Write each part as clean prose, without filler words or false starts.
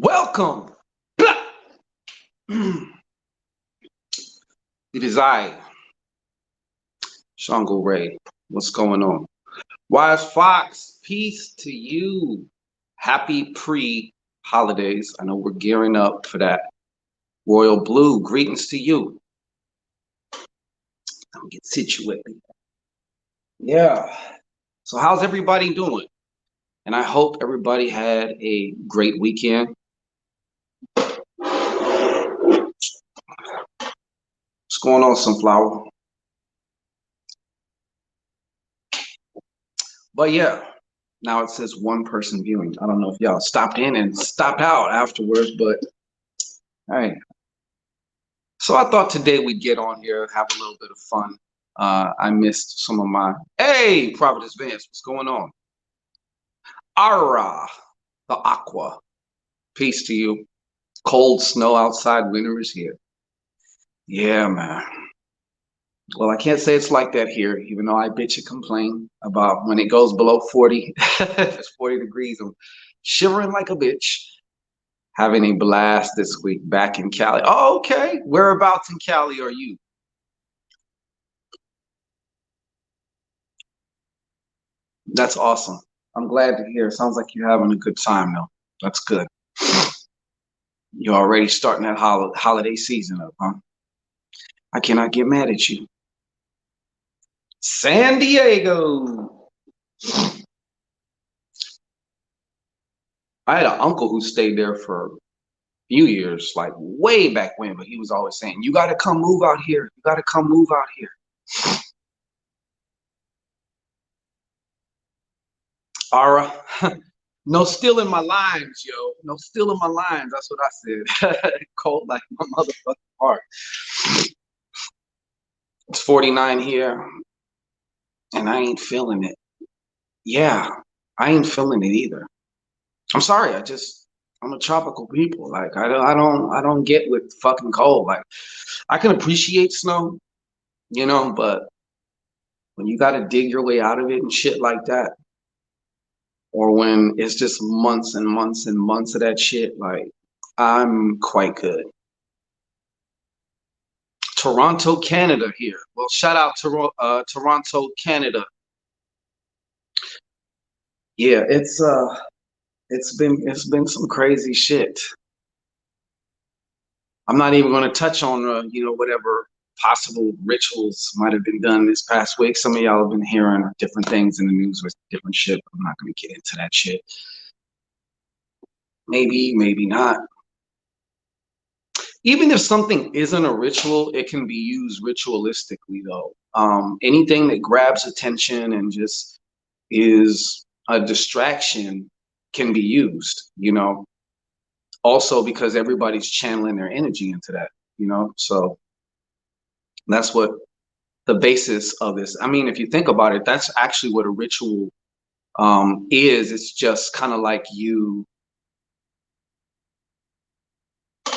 Welcome. It is I, Shango Ray. What's going on? Wise Fox, peace to you. Happy pre-holidays. I know we're gearing up for that. Royal Blue, greetings to you. Let me get situated. Yeah. So how's everybody doing? And I hope everybody had a great weekend. What's going on, Sunflower? But yeah, now it says one person viewing. I don't know if y'all stopped in and stopped out afterwards, but all right. So I thought today we'd get on here, have a little bit of fun. I missed some of my, hey, Providence Vance, what's going on? Ara, the Aqua, peace to you. Cold snow outside, winter is here. Yeah, man. Well, I can't say it's like that here, even though I bitch and complain about when it goes below 40. If it's 40 degrees, I'm shivering like a bitch. Having a blast this week back in Cali. Oh, okay. Whereabouts in Cali are you? That's awesome. I'm glad to hear. Sounds like you're having a good time, though. That's good. You're already starting that holiday season up, huh? I cannot get mad at you. San Diego. I had an uncle who stayed there for a few years, like way back when, but he was always saying, you got to come move out here. You got to come move out here. Ara, no stealing my lines, yo. No stealing my lines. That's what I said. Cold like my motherfucking heart. It's 49 here, and I ain't feeling it. Yeah, I ain't feeling it either. I'm sorry. I'm a tropical people. Like I don't get with fucking cold. Like I can appreciate snow, but when you got to dig your way out of it and shit like that, or when it's just months and months and months of that shit, like I'm quite good. Toronto, Canada here. Well, shout out to Toronto, Canada. Yeah, it's been some crazy shit. I'm not even going to touch on whatever possible rituals might have been done this past week. Some of y'all have been hearing different things in the news with different shit. I'm not going to get into that shit. Maybe, maybe not. Even if something isn't a ritual, it can be used ritualistically though. Anything that grabs attention and just is a distraction can be used. Also because everybody's channeling their energy into that. So that's what the basis of this. I mean, if you think about it, that's actually what a ritual is. It's just kind of like you.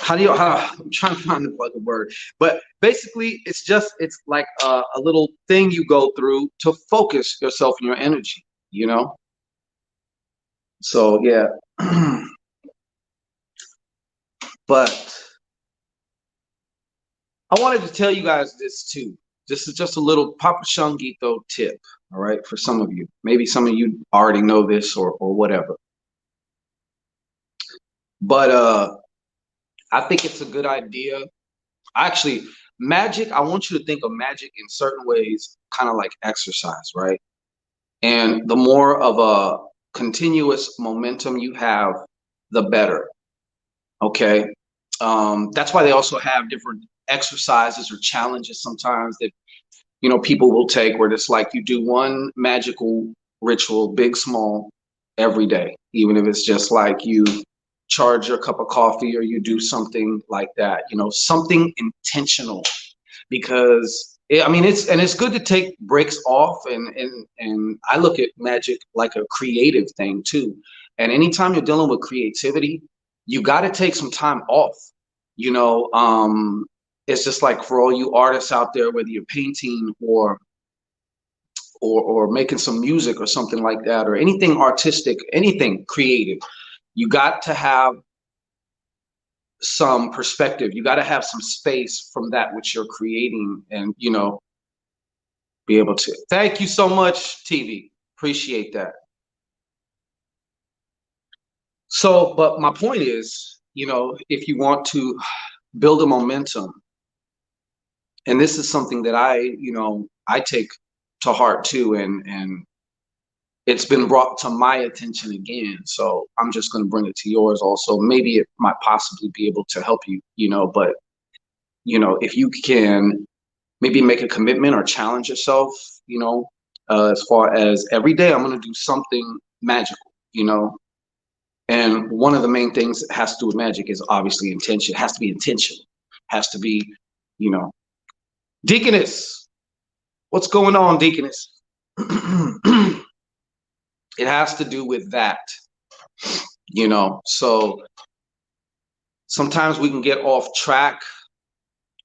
I'm trying to find the fucking word, but basically it's like a little thing you go through to focus yourself and your energy. So yeah. But I wanted to tell you guys this too. This is just a little Papa Shangito tip, all right, for some of you. Maybe some of you already know this or whatever. But I think it's a good idea. Actually, magic, I want you to think of magic in certain ways, kind of like exercise, right? And the more of a continuous momentum you have, the better. Okay. That's why they also have different exercises or challenges sometimes that people will take where it's like you do one magical ritual, big, small, every day, even if it's just like you charge your cup of coffee or you do something like that, something intentional because it's good to take breaks off and I look at magic like a creative thing too. And anytime you're dealing with creativity, you got to take some time off. You know, it's just like for all you artists out there, whether you're painting or making some music or something like that, or anything artistic, anything creative, you got to have some perspective. You got to have some space from that which you're creating, and be able to. Thank you so much, TV. Appreciate that. So, but my point is, if you want to build a momentum, and this is something that I take to heart too, and it's been brought to my attention again. So I'm just going to bring it to yours also. Maybe it might possibly be able to help you, but if you can maybe make a commitment or challenge yourself, as far as every day, I'm going to do something magical, and one of the main things that has to do with magic is obviously intention. It has to be intentional. It has to be, Deaconess. What's going on, Deaconess? It has to do with that, So sometimes we can get off track,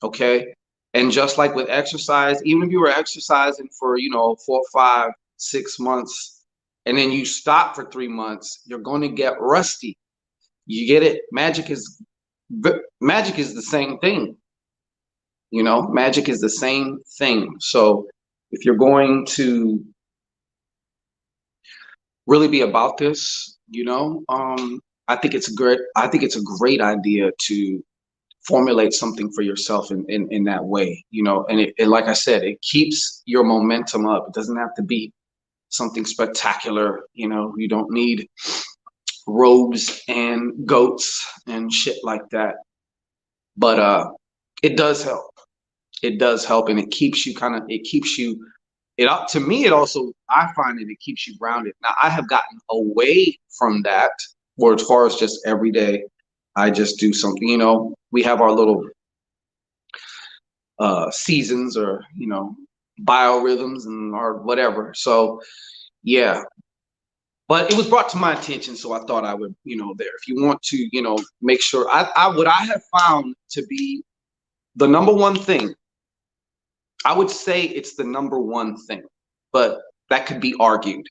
okay? And just like with exercise, even if you were exercising for, 4, 5, 6 months, and then you stop for 3 months, you're going to get rusty. You get it? Magic is the same thing. Magic is the same thing. So if you're going to really be about this, I think it's a great idea to formulate something for yourself in that way, and like I said, it keeps your momentum up. It doesn't have to be something spectacular. You don't need robes and goats and shit like that. But it does help. It does help, and it keeps you to me, it also, I find it keeps you grounded. Now, I have gotten away from that, or as far as just every day, I just do something, we have our little seasons, or, biorhythms and or whatever. So, yeah. But it was brought to my attention, so I thought I would, there. If you want to, make sure, what I have found to be the number one thing, I would say it's the number one thing, but that could be argued.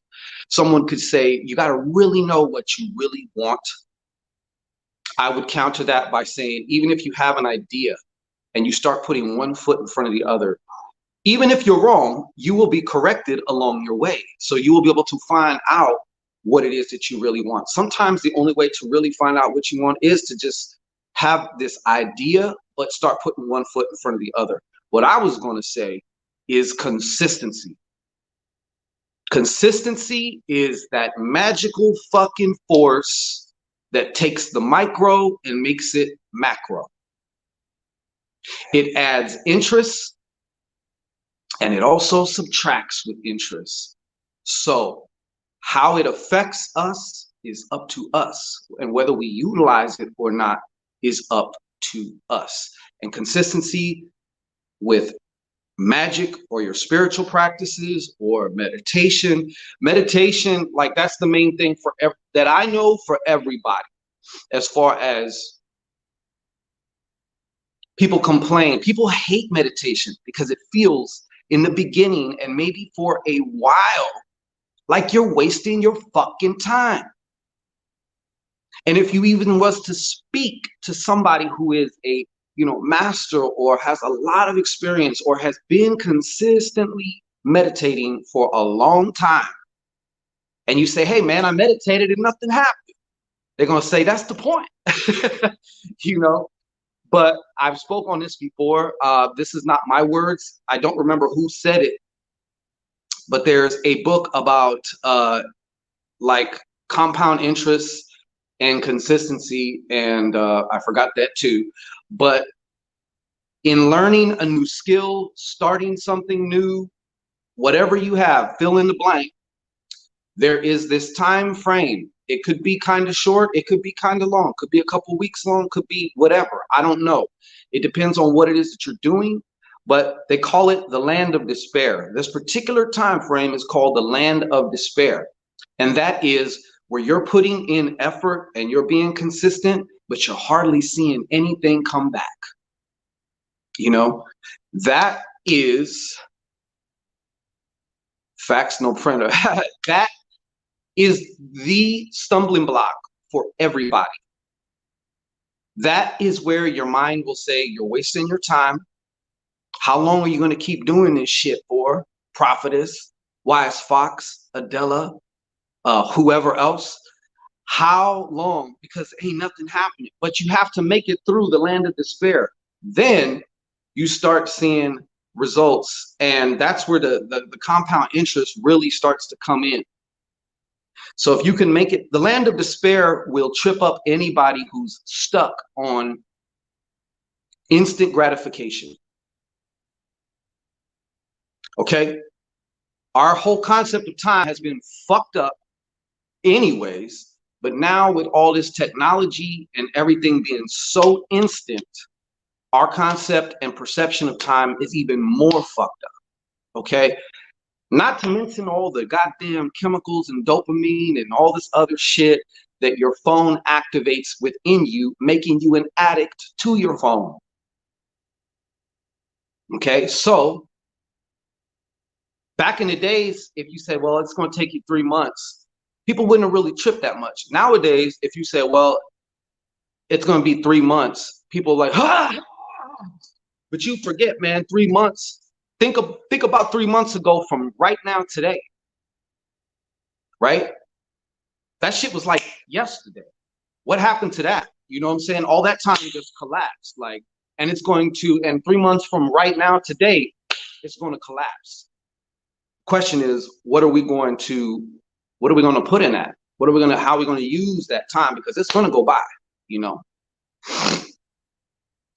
Someone could say, you got to really know what you really want. I would counter that by saying, even if you have an idea and you start putting one foot in front of the other, even if you're wrong, you will be corrected along your way. So you will be able to find out what it is that you really want. Sometimes the only way to really find out what you want is to just have this idea, but start putting one foot in front of the other. What I was going to say is consistency. Consistency is that magical fucking force that takes the micro and makes it macro. It adds interest, and it also subtracts with interest. So how it affects us is up to us, and whether we utilize it or not is up to us. And consistency with magic or your spiritual practices or meditation, like that's the main thing that I know for everybody. As far as people complain, people hate meditation because it feels in the beginning and maybe for a while like you're wasting your fucking time. And if you even was to speak to somebody who is a master or has a lot of experience or has been consistently meditating for a long time, and you say, hey man, I meditated and nothing happened, they're going to say that's the point. But I've spoke on this before. This is not my words. I don't remember who said it, but there's a book about like compound interest and consistency, and I forgot that too. But in learning a new skill, starting something new, whatever you have, fill in the blank, there is this time frame. It could be kind of short, it could be kind of long, could be a couple weeks long, could be whatever. I don't know. It depends on what it is that you're doing, but they call it the land of despair. This particular time frame is called the land of despair. And that is where you're putting in effort and you're being consistent, but you're hardly seeing anything come back. That is facts, no printer. That is the stumbling block for everybody. That is where your mind will say, you're wasting your time. How long are you going to keep doing this shit for? Prophetess, Wise Fox, Adela, whoever else. How long? Because ain't nothing happening. But you have to make it through the land of despair. Then you start seeing results. And that's where the compound interest really starts to come in. So if you can make it, the land of despair will trip up anybody who's stuck on instant gratification. Okay? Our whole concept of time has been fucked up anyways, but now with all this technology and everything being so instant, our concept and perception of time is even more fucked up. Okay? Not to mention all the goddamn chemicals and dopamine and all this other shit that your phone activates within you, making you an addict to your phone. Okay, so back in the days, if you say, well, it's going to take you 3 months, people wouldn't have really tripped that much. Nowadays, if you say, well, it's going to be 3 months, people are like, ah! But you forget, man, 3 months. Think about 3 months ago from right now today, right? That shit was like yesterday. What happened to that? You know what I'm saying? All that time just collapsed. Like, and it's going to, and 3 months from right now today, it's going to collapse. Question is, what are we going to put in that? How are we going to use that time? Because it's going to go by, you know.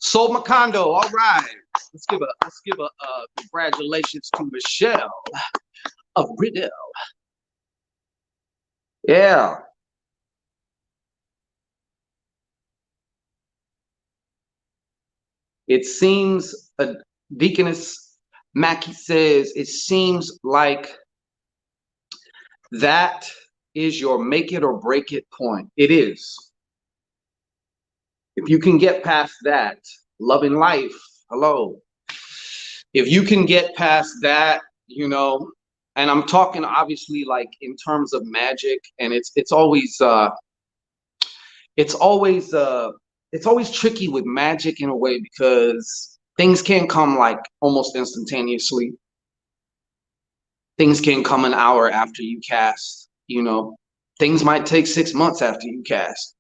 Sold my condo. All right. Let's give a congratulations to Michelle of Riddell. Yeah. It seems, Deaconess Mackie says, it seems like that is your make it or break it point. It is. If you can get past that, loving life, hello. If you can get past that, you know, and I'm talking obviously like in terms of magic, and it's always tricky with magic in a way because things can come like almost instantaneously. Things can come an hour after you cast, you know. Things might take 6 months after you cast.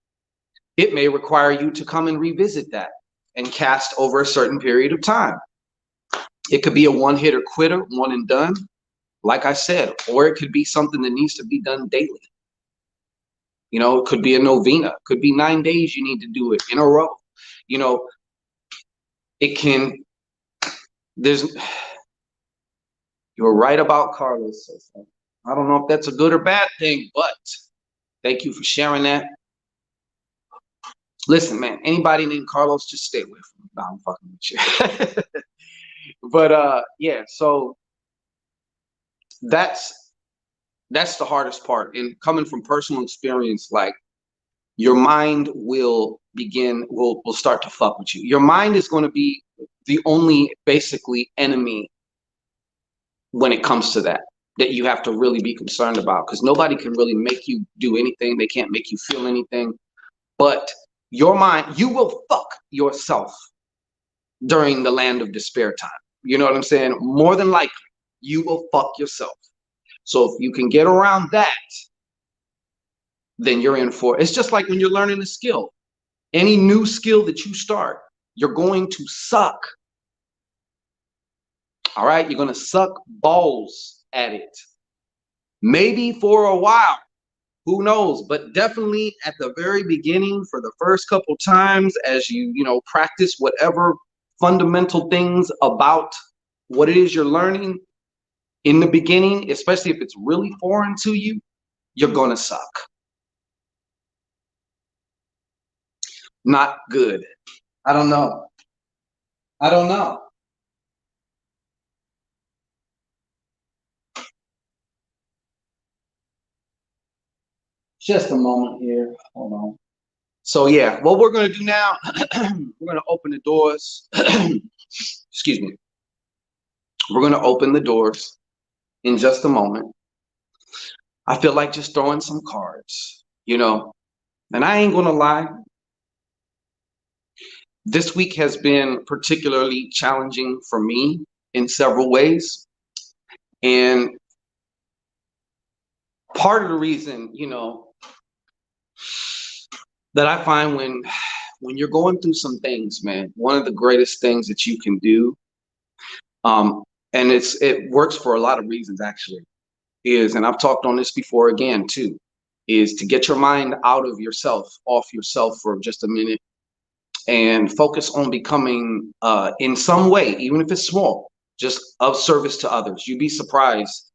It may require you to come and revisit that and cast over a certain period of time. It could be a one-hitter quitter, one and done, like I said, or it could be something that needs to be done daily. You know, it could be a novena, it could be 9 days you need to do it in a row. You know, it can, you're right about Carlos. I don't know if that's a good or bad thing, but thank you for sharing that. Listen, man, anybody named Carlos, just stay away from me. No, I'm fucking with you. But yeah, so that's the hardest part. And coming from personal experience, like your mind will start to fuck with you. Your mind is going to be the only basically enemy when it comes to that you have to really be concerned about, because nobody can really make you do anything. They can't make you feel anything. But your mind, you will fuck yourself during the land of despair time. You know what I'm saying? More than likely, you will fuck yourself. So if you can get around that, then you're in for it. It's just like when you're learning a skill. Any new skill that you start, you're going to suck. All right? You're going to suck balls at it. Maybe for a while. Who knows? But definitely at the very beginning, for the first couple times, as you practice whatever fundamental things about what it is you're learning in the beginning, especially if it's really foreign to you, you're gonna suck. Not good. I don't know. Just a moment here. Hold on. So yeah, what we're gonna do now, we're gonna open the doors. Excuse me. We're gonna open the doors in just a moment. I feel like just throwing some cards, and I ain't gonna lie. This week has been particularly challenging for me in several ways. And part of the reason, that I find when you're going through some things, man, one of the greatest things that you can do, and it works for a lot of reasons actually, is, and I've talked on this before again too, is to get your mind out of yourself, off yourself for just a minute, and focus on becoming, in some way, even if it's small, just of service to others. You'd be surprised,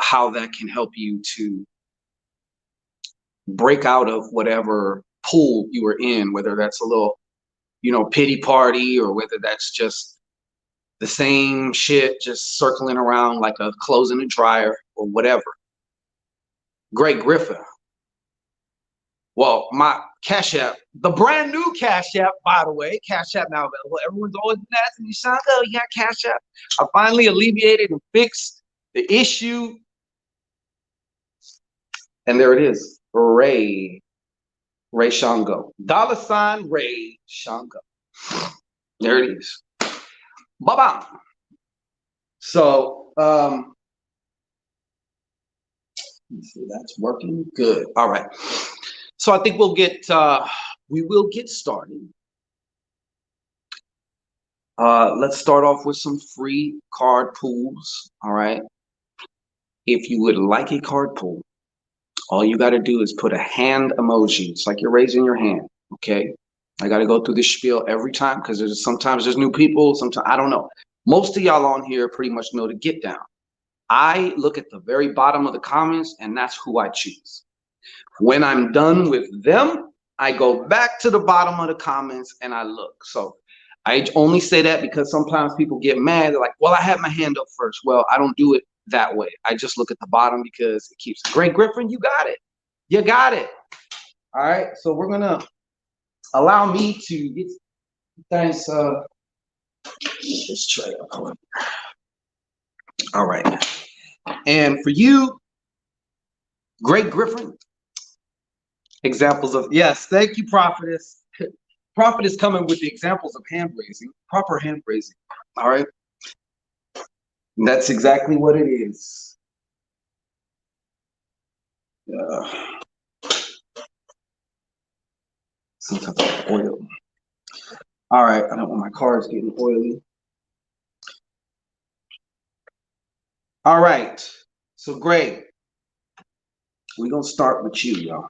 how that can help you to break out of whatever pool you were in, whether that's a little, pity party, or whether that's just the same shit just circling around like a clothes in a dryer or whatever. Greg Griffin. Well, my Cash App, the brand new Cash App, by the way, Cash App now available. Everyone's always been asking me, Shango, you got Cash App? I finally alleviated and fixed the issue. And there it is, Reishango. $ Reishango. There it is. Bye-bye. So, see, that's working good. All right. So I think we will get started. Let's start off with some free card pools. All right. If you would like a card pool, all you got to do is put a hand emoji. It's like you're raising your hand. Okay. I got to go through this spiel every time because sometimes there's new people. Sometimes I don't know. Most of y'all on here pretty much know the get down. I look at the very bottom of the comments, and that's who I choose. When I'm done with them, I go back to the bottom of the comments and I look. So I only say that because sometimes people get mad. They're like, well, I had my hand up first. Well, I don't do it that way. I just look at the bottom because it keeps Greg Griffin, you got it. You got it. All right. So we're going to allow me to get thanks. This tray. All right. And for you, Greg Griffin, examples of, yes, thank you, Prophetess. Prophet is coming with the examples of hand raising, proper hand raising. All right. And that's exactly what it is. Some type of oil. All right. I don't want my cards getting oily. All right. So great. We're going to start with you, y'all.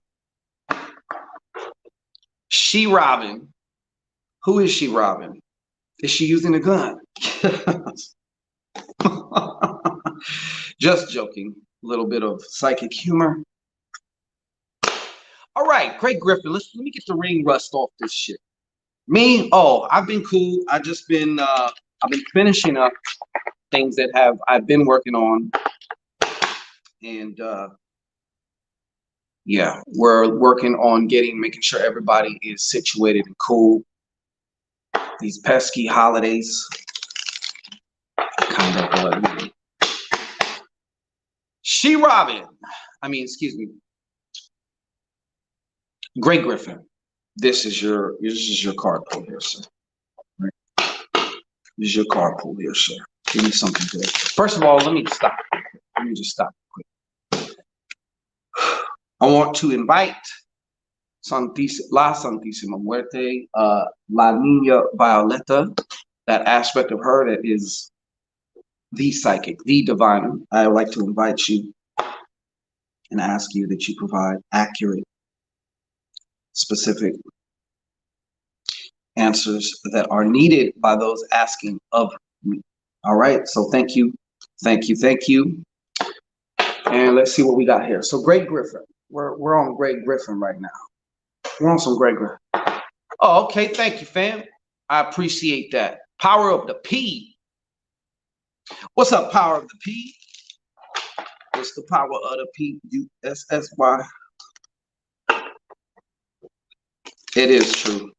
She robbing. Who is she robbing? Is she using a gun? Just joking. A little bit of psychic humor. All right, Greg Griffin. Let me get the ring rust off this shit. Me? Oh, I've been cool. I've been finishing up things that I've been working on, and yeah, we're working on making sure everybody is situated and cool. These pesky holidays, kind of. She robbing. Excuse me. Greg Griffin. This is your card pool here, sir. Right. This is your card pool here, sir. Give me something good. First of all, let me just stop. Quick. I want to invite La Santísima Muerte, La Niña Violeta, that aspect of her that is the psychic, the divine. I would like to invite you and ask you that you provide accurate, specific answers that are needed by those asking of me. All right. So thank you. Thank you. Thank you. And let's see what we got here. So Greg Griffin. We're on Greg Griffin right now. We're on some Greg Griffin. Oh, okay. Thank you, fam. I appreciate that. Power of the P. What's up, power of the P? What's the power of the P-U-S-S-Y? It is true.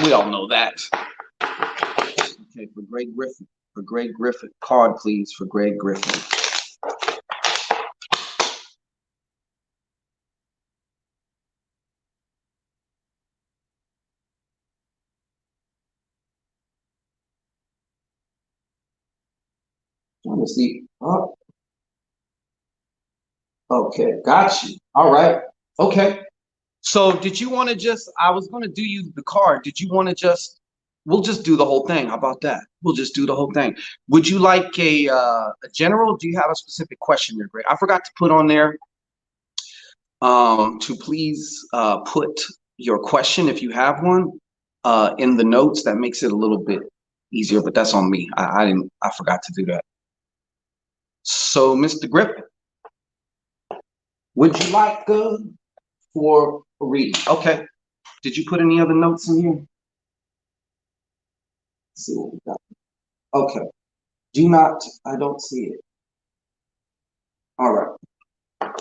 We all know that. Okay, for Greg Griffin. For Greg Griffin. Card, please, for Greg Griffin. Let's see. Oh, okay, got you. All right. Okay. So did you want to just, I was going to do you the card. Did you want to just, we'll just do the whole thing. How about that? We'll just do the whole thing. Would you like a general? Do you have a specific question there, Greg? I forgot to put on there to please put your question if you have one in the notes. That makes it a little bit easier, but that's on me. I forgot to do that. So, Mr. Griffin, would you like for a reading? Okay. Did you put any other notes in here? Let's see what we got. Okay. Do not, I don't see it. All right.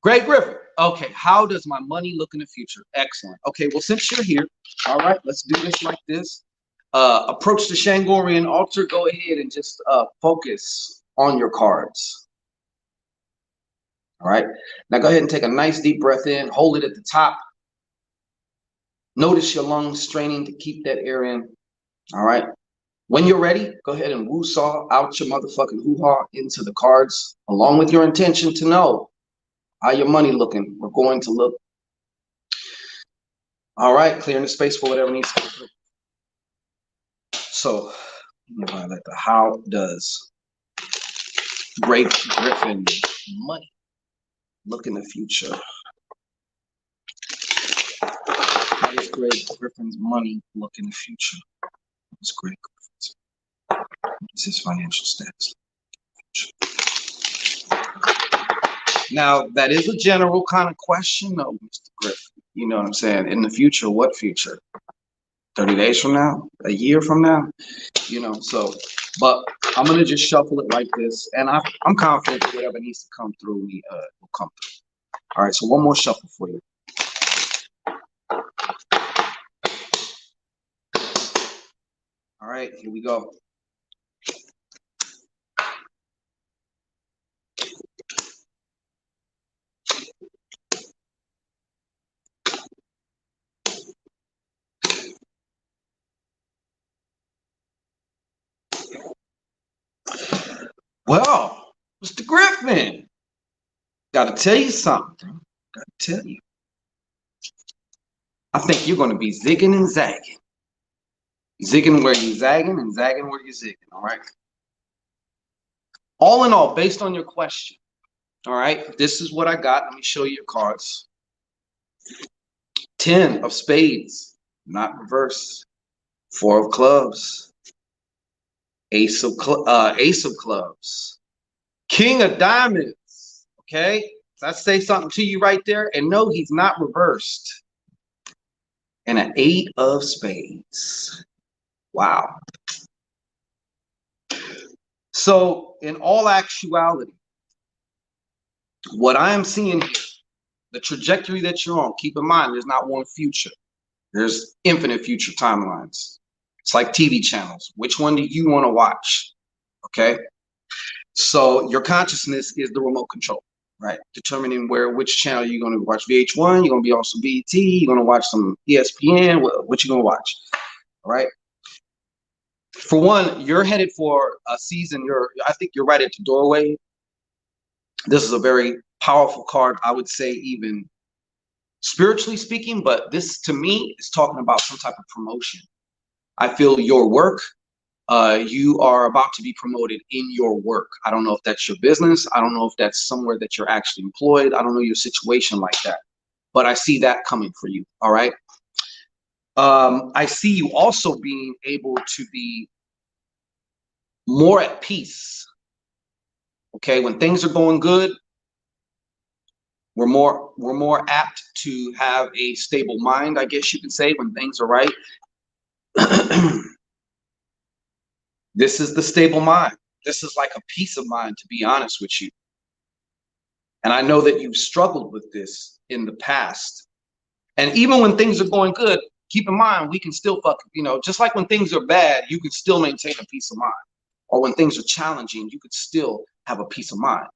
Greg Griffin. Okay. How does my money look in the future? Excellent. Okay. Well, since you're here, all right, let's do this like this. Approach the Shangorian altar. Go ahead and just focus on your cards. All right. Now go ahead and take a nice deep breath in. Hold it at the top. Notice your lungs straining to keep that air in. All right. When you're ready, go ahead and woo-saw out your motherfucking hoo-ha into the cards, along with your intention to know how your money looking. We're going to look. All right. Clearing the space for whatever needs to come through. So, how does Greg Griffin money look in the future? How does Greg Griffin's money look in the future? What's Greg Griffin's? What is his financial status? Now, that is a general kind of question, though, Mr. Griffin. You know what I'm saying? In the future, what future? 30 days from now? A year from now? You know, so, but I'm going to just shuffle it like this, and I'm confident that whatever needs to come through, will come through. All right, so one more shuffle for you. All right, here we go. Well, Mr. Griffin, got to tell you something. Got to tell you. I think you're going to be zigging and zagging. Zigging where you're zagging and zagging where you're zigging, all right? All in all, based on your question, all right, this is what I got. Let me show you your cards. 10 of spades, not reverse. 4 of clubs. Ace of clubs. King of diamonds, okay? Does that say something to you right there? And no, he's not reversed. And an 8 of spades. Wow. So, in all actuality, what I am seeing here, the trajectory that you're on, keep in mind, there's not one future. There's infinite future timelines. It's like TV channels. Which one do you want to watch? Okay? So, your consciousness is the remote control, right? Determining which channel you're going to watch. VH1, you're going to be also BET, you're going to watch some ESPN, what you going to watch, all right? For one, you're headed for a season. I think you're right at the doorway. This is a very powerful card, I would say, even spiritually speaking, but this to me is talking about some type of promotion. I feel your work, you are about to be promoted in your work. I don't know if that's your business. I don't know if that's somewhere that you're actually employed. I don't know your situation like that, but I see that coming for you. All right. I see you also being able to be more at peace. Okay, when things are going good, we're more apt to have a stable mind, I guess you could say, when things are right. This is the stable mind. This is like a peace of mind, to be honest with you. And I know that you've struggled with this in the past. And even when things are going good, keep in mind, we can still just like when things are bad, you can still maintain a peace of mind. Or when things are challenging, you could still have a peace of mind,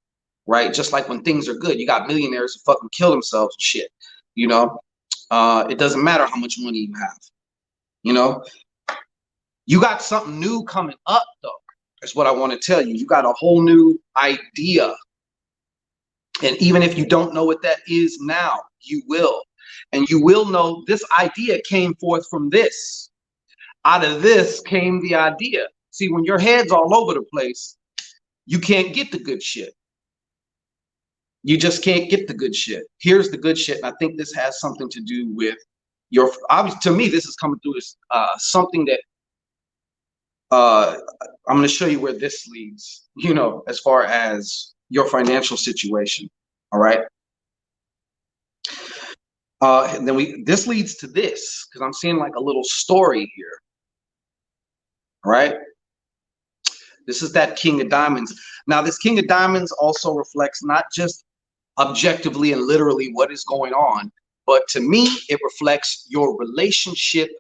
right? Just like when things are good, you got millionaires who fucking kill themselves and shit, It doesn't matter how much money you have, You got something new coming up, though. That's what I want to tell you. You got a whole new idea. And even if you don't know what that is now, you will. And you will know this idea came forth from this. Out of this came the idea. See, when your head's all over the place, you can't get the good shit. You just can't get the good shit. Here's the good shit. And I think this has something to do with your, obviously, to me, this is coming through as something that I'm going to show you where this leads, as far as your financial situation. All right. And then this leads to this, because I'm seeing like a little story here. All right. This is that King of Diamonds. Now, this King of Diamonds also reflects not just objectively and literally what is going on, but to me, it reflects your relationship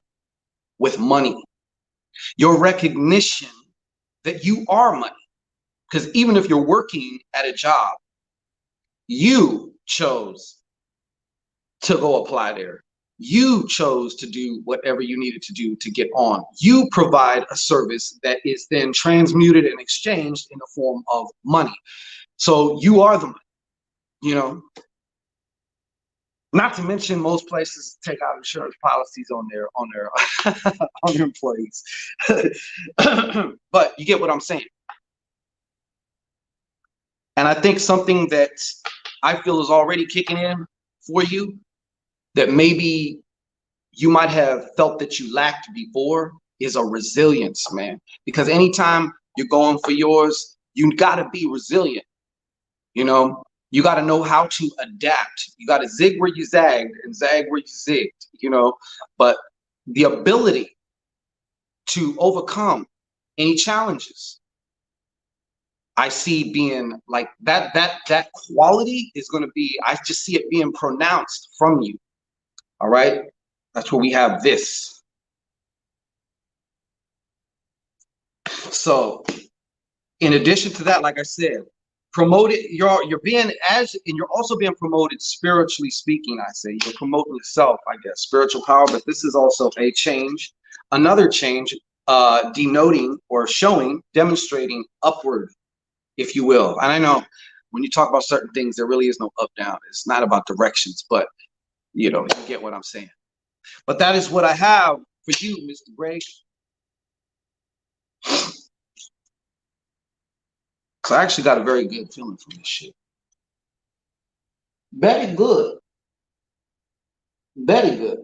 with money, your recognition that you are money. Because even if you're working at a job, you chose to go apply there. You chose to do whatever you needed to do to get on. You provide a service that is then transmuted and exchanged in the form of money. So you are the money, Not to mention, most places take out insurance policies on their on their employees. But you get what I'm saying. And I think something that I feel is already kicking in for you, that maybe you might have felt that you lacked before, is a resilience, man. Because anytime you're going for yours, you got to be resilient. You got to know how to adapt. You got to zig where you zagged and zag where you zigged, but the ability to overcome any challenges, I see being like that quality is going to be, I just see it being pronounced from you. All right. That's where we have this. So in addition to that, like I said, promoted, you're being and you're also being promoted spiritually speaking. I say you're promoting yourself, I guess, spiritual power, but this is also a change, another change, denoting or showing, demonstrating upward, if you will. And I know when you talk about certain things, there really is no up down. It's not about directions, but you get what I'm saying. But that is what I have for you, Mr. Gray. Because I actually got a very good feeling from this shit. Very good. Very good.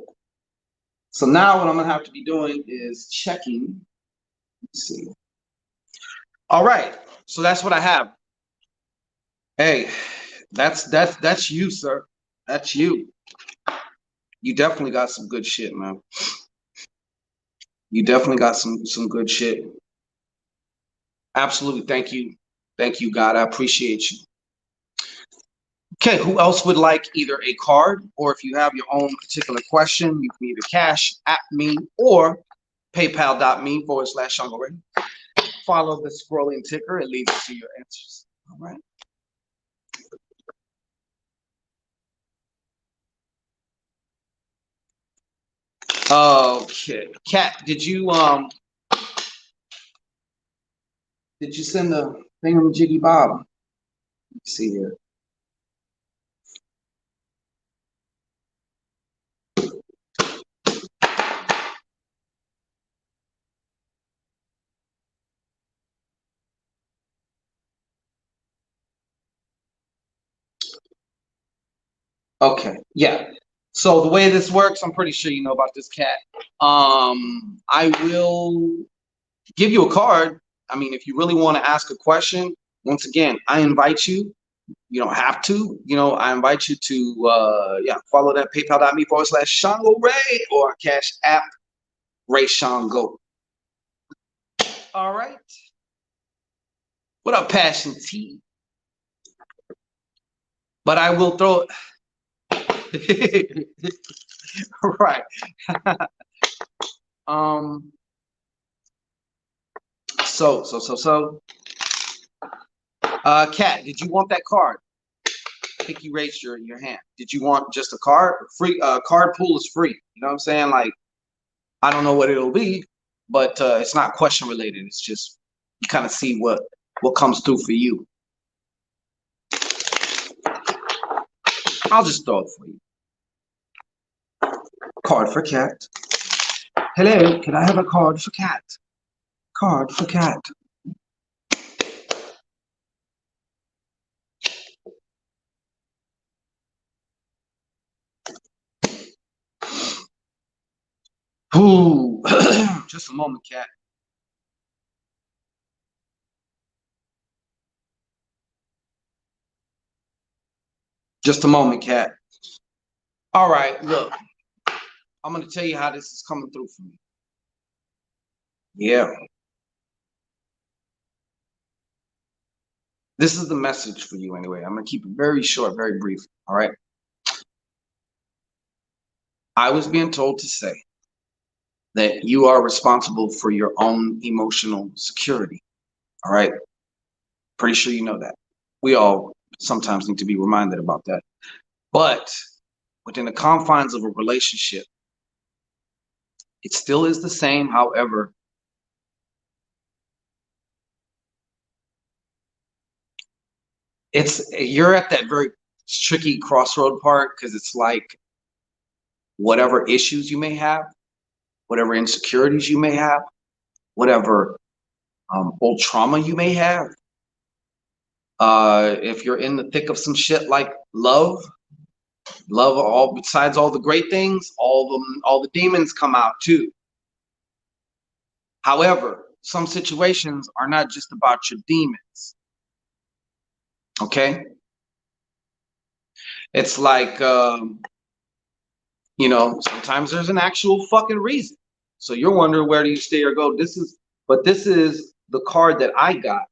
So now what I'm going to have to be doing is checking. Let's see. All right. So that's what I have. Hey, that's you, sir. That's you. You definitely got some good shit, man. You definitely got some good shit. Absolutely. Thank you. Thank you, God. I appreciate you. Okay, who else would like either a card, or if you have your own particular question, you can either cash at me or paypal.me/Shango Ray. Follow the scrolling ticker. It leads to your answers. All right. Okay. Kat, did you send the thingamajiggy bob? Let's see here. Okay, yeah. So the way this works, I'm pretty sure you know about this, Cat. I will give you a card. I mean, if you really want to ask a question, once again, I invite you. You don't have to. I invite you to follow that paypal.me/Shango Ray or Cash App Reishango. All right. What up, Passion T? But I will throw it. Right. So. Kat, did you want that card? I think you raised your hand. Did you want just a card? Free card pool is free. You know what I'm saying? Like, I don't know what it'll be, but it's not question related. It's just you kind of see what comes through for you. I'll just throw it for you. Card for cat. Hello, can I have a card for cat? Card for cat. Ooh, just a moment, cat. Just a moment, cat. All right, look, I'm gonna tell you how this is coming through for me. Yeah. This is the message for you anyway. I'm gonna keep it very short, very brief. All right. I was being told to say that you are responsible for your own emotional security. All right. Pretty sure you know that. We all sometimes need to be reminded about that. But within the confines of a relationship, it still is the same. However, you're at that very tricky crossroad part because it's like whatever issues you may have, whatever insecurities you may have, whatever old trauma you may have. If you're in the thick of some shit like love, all besides all the great things, all the demons come out too. However, some situations are not just about your demons. Okay, it's like sometimes there's an actual fucking reason. So you're wondering where do you stay or go. This is the card that I got.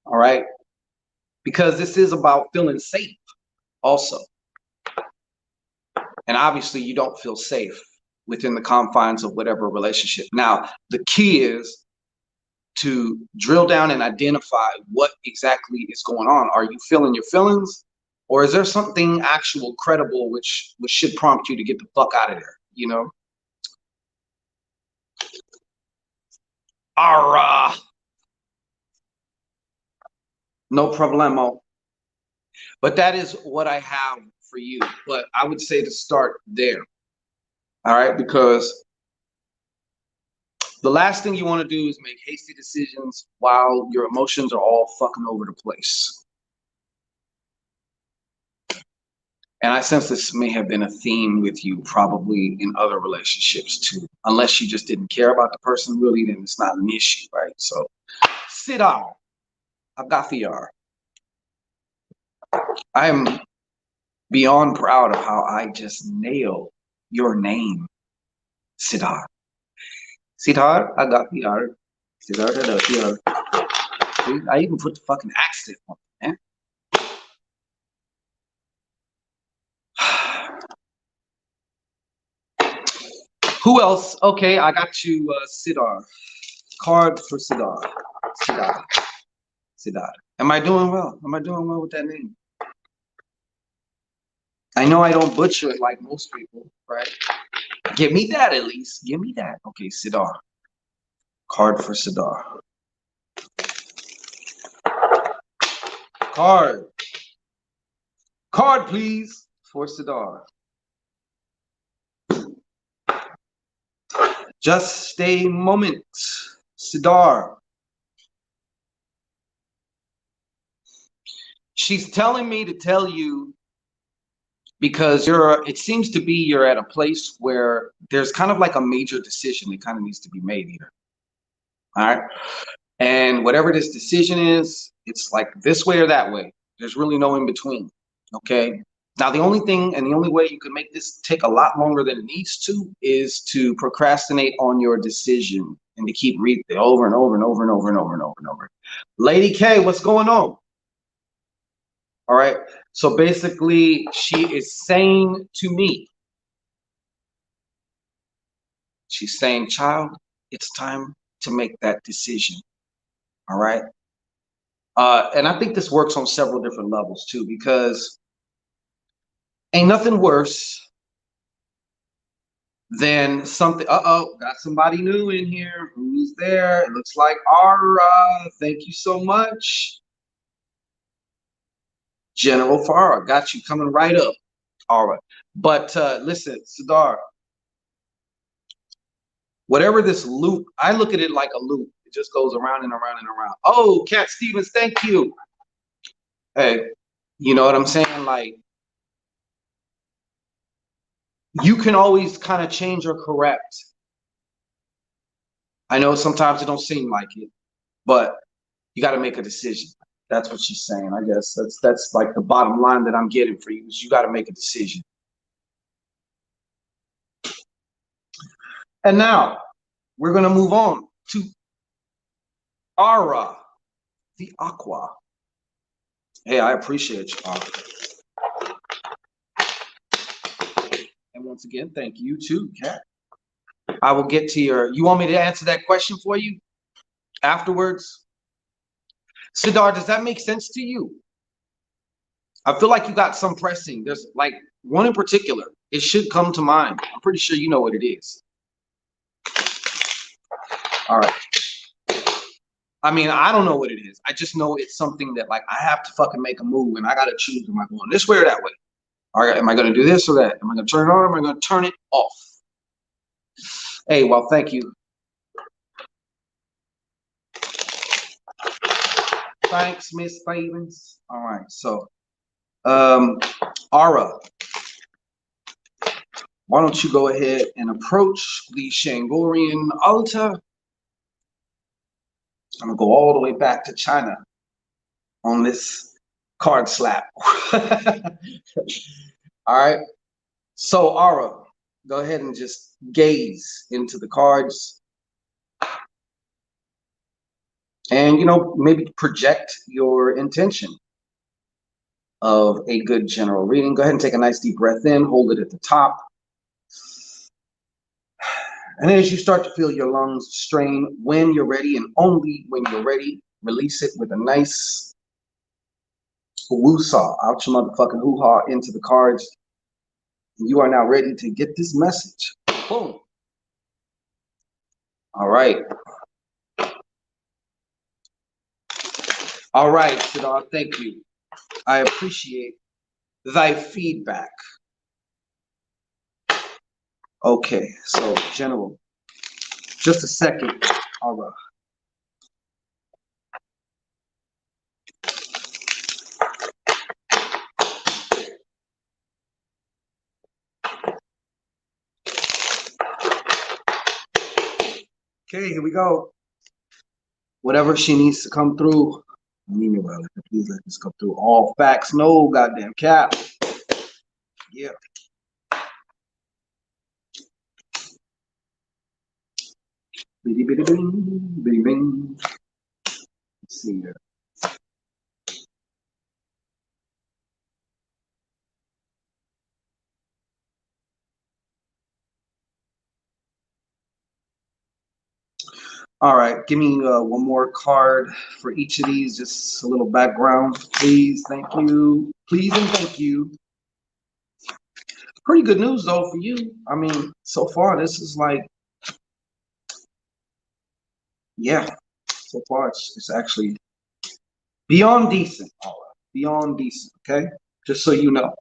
All right, because this is about feeling safe also. And obviously you don't feel safe within the confines of whatever relationship. Now, the key is to drill down and identify what exactly is going on. Are you feeling your feelings? Or is there something actual, credible, which should prompt you to get the fuck out of there, you know? Ara. No problemo. But that is what I have for you. But I would say to start there. All right, because the last thing you want to do is make hasty decisions while your emotions are all fucking over the place. And I sense this may have been a theme with you probably in other relationships too. Unless you just didn't care about the person really, then it's not an issue, right? So sit down. Agafiar. I am beyond proud of how I just nailed your name, Siddhar. Siddhar Agafiar. Siddhar Agafiar. I even put the fucking accent on it, man. Who else? Okay, I got you, Siddhar. Card for Siddhar. Siddhar. Siddhar. Am I doing well? Am I doing well with that name? I know I don't butcher it like most people, right? Give me that at least. Give me that. Okay, Siddhar. Card for Siddhar. Card. Card, please, for Siddhar. Just a moment, Siddhar. She's telling me to tell you because it seems to be you're at a place where there's kind of like a major decision that kind of needs to be made here. All right. And whatever this decision is, it's like this way or that way. There's really no in between. Okay. Now, the only thing and the only way you can make this take a lot longer than it needs to is to procrastinate on your decision and to keep reading it over and over and over and over and over and over and over. Lady K, what's going on? All right. So basically, she is saying to me, she's saying, child, it's time to make that decision. All right. And I think this works on several different levels too, because ain't nothing worse then something, got somebody new in here. Who's there? It looks like Ara. Thank you so much. General Farah, got you coming right up. All right. But listen, Sadar, whatever this loop, I look at it like a loop. It just goes around and around and around. Oh, Cat Stevens, thank you. Hey, you know what I'm saying? Like, you can always kind of change or correct. I know sometimes it don't seem like it, but you got to make a decision. That's what she's saying. I guess that's like the bottom line that I'm getting for you is you got to make a decision. And now we're gonna move on to Ara, the Aqua. Hey, I appreciate you, Ara. And once again, thank you too, Kat. I will get to your. You want me to answer that question for you afterwards? Sidar, does that make sense to you? I feel like you got some pressing. There's like one in particular. It should come to mind. I'm pretty sure you know what it is. All right. I mean, I don't know what it is. I just know it's something that like I have to fucking make a move and I gotta choose. Am I going this way or that way? All right, am I gonna do this or that? Am I gonna turn it on or am I gonna turn it off? Hey, well, thank you. Thanks, Miss Stevens. All right, so Ara, why don't you go ahead and approach the Shangorian altar? I'm gonna go all the way back to China on this card slap. All right. So Ara, go ahead and just gaze into the cards. And maybe project your intention of a good general reading. Go ahead and take a nice deep breath in, hold it at the top. And then as you start to feel your lungs strain, when you're ready and only when you're ready, release it with a nice woo-saw out your motherfucking hoo-ha into the cards. You are now ready to get this message. Boom. All right. All right, Siddharth, thank you. I appreciate thy feedback. Okay, so General, just a second. All right. Okay, here we go. Whatever she needs to come through. Please let this come through. All facts, no goddamn cap. Yeah. Bitty bitty bing, bitty bing. Let's see here. All right, give me one more card for each of these. Just a little background, please. Thank you. Please and thank you. Pretty good news though for you. I mean, so far this is like, yeah. So far it's actually beyond decent. All right, beyond decent. Okay, just so you know.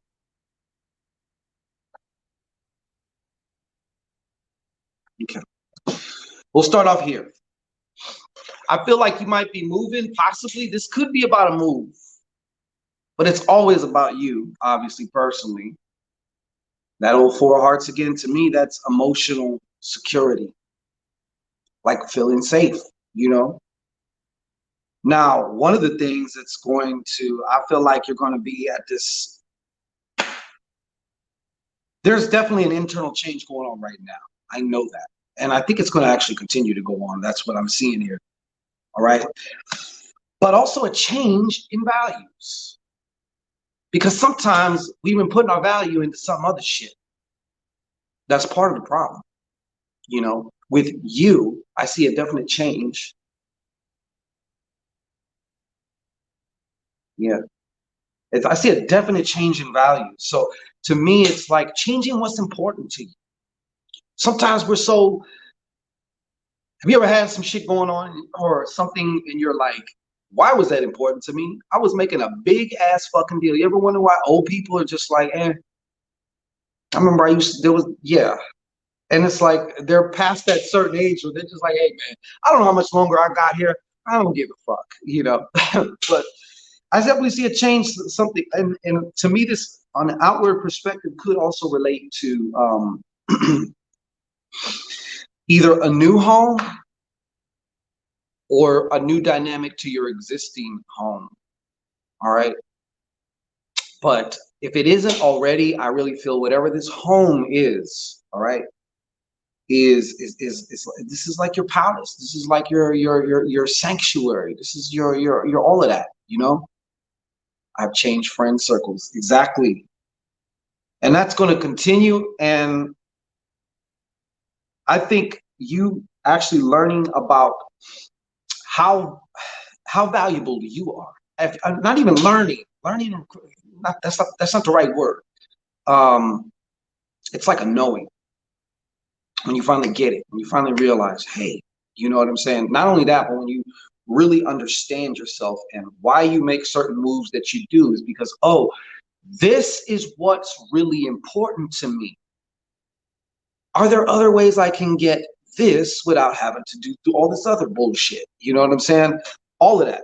Okay, we'll start off here. I feel like you might be moving. Possibly this could be about a move, but it's always about you, obviously, personally. That old four of hearts again, to me, that's emotional security, like feeling safe, you know? Now, one of the things that's going to, I feel like you're going to be at this, there's definitely an internal change going on right now. I know that. And I think it's going to actually continue to go on. That's what I'm seeing here. All right. But also a change in values. Because sometimes we've been putting our value into some other shit. That's part of the problem. With you, I see a definite change. Yeah. I see a definite change in value. So to me, it's like changing what's important to you. Sometimes we're so. Have you ever had some shit going on or something and you're like, why was that important to me? I was making a big ass fucking deal. You ever wonder why old people are just like, eh? I remember I used to, there was, yeah. And it's like they're past that certain age where they're just like, hey man, I don't know how much longer I got here. I don't give a fuck, you know. But I definitely see a change, something, and to me, this on an outward perspective could also relate to either a new home or a new dynamic to your existing home. All right. But if it isn't already, I really feel whatever this home is, all right, is this is like your palace. This is like your sanctuary. This is your all of that, you know? I've changed friend circles. Exactly. And that's going to continue. And I think you actually learning about how how valuable you are. If, not even learning, not, that's not the right word. Um, it's like a knowing when you finally get it, when you finally realize, hey, you know what I'm saying? Not only that, but when you really understand yourself and why you make certain moves that you do is because, oh, this is what's really important to me. Are there other ways I can get this without having to do all this other bullshit? You know what I'm saying? All of that.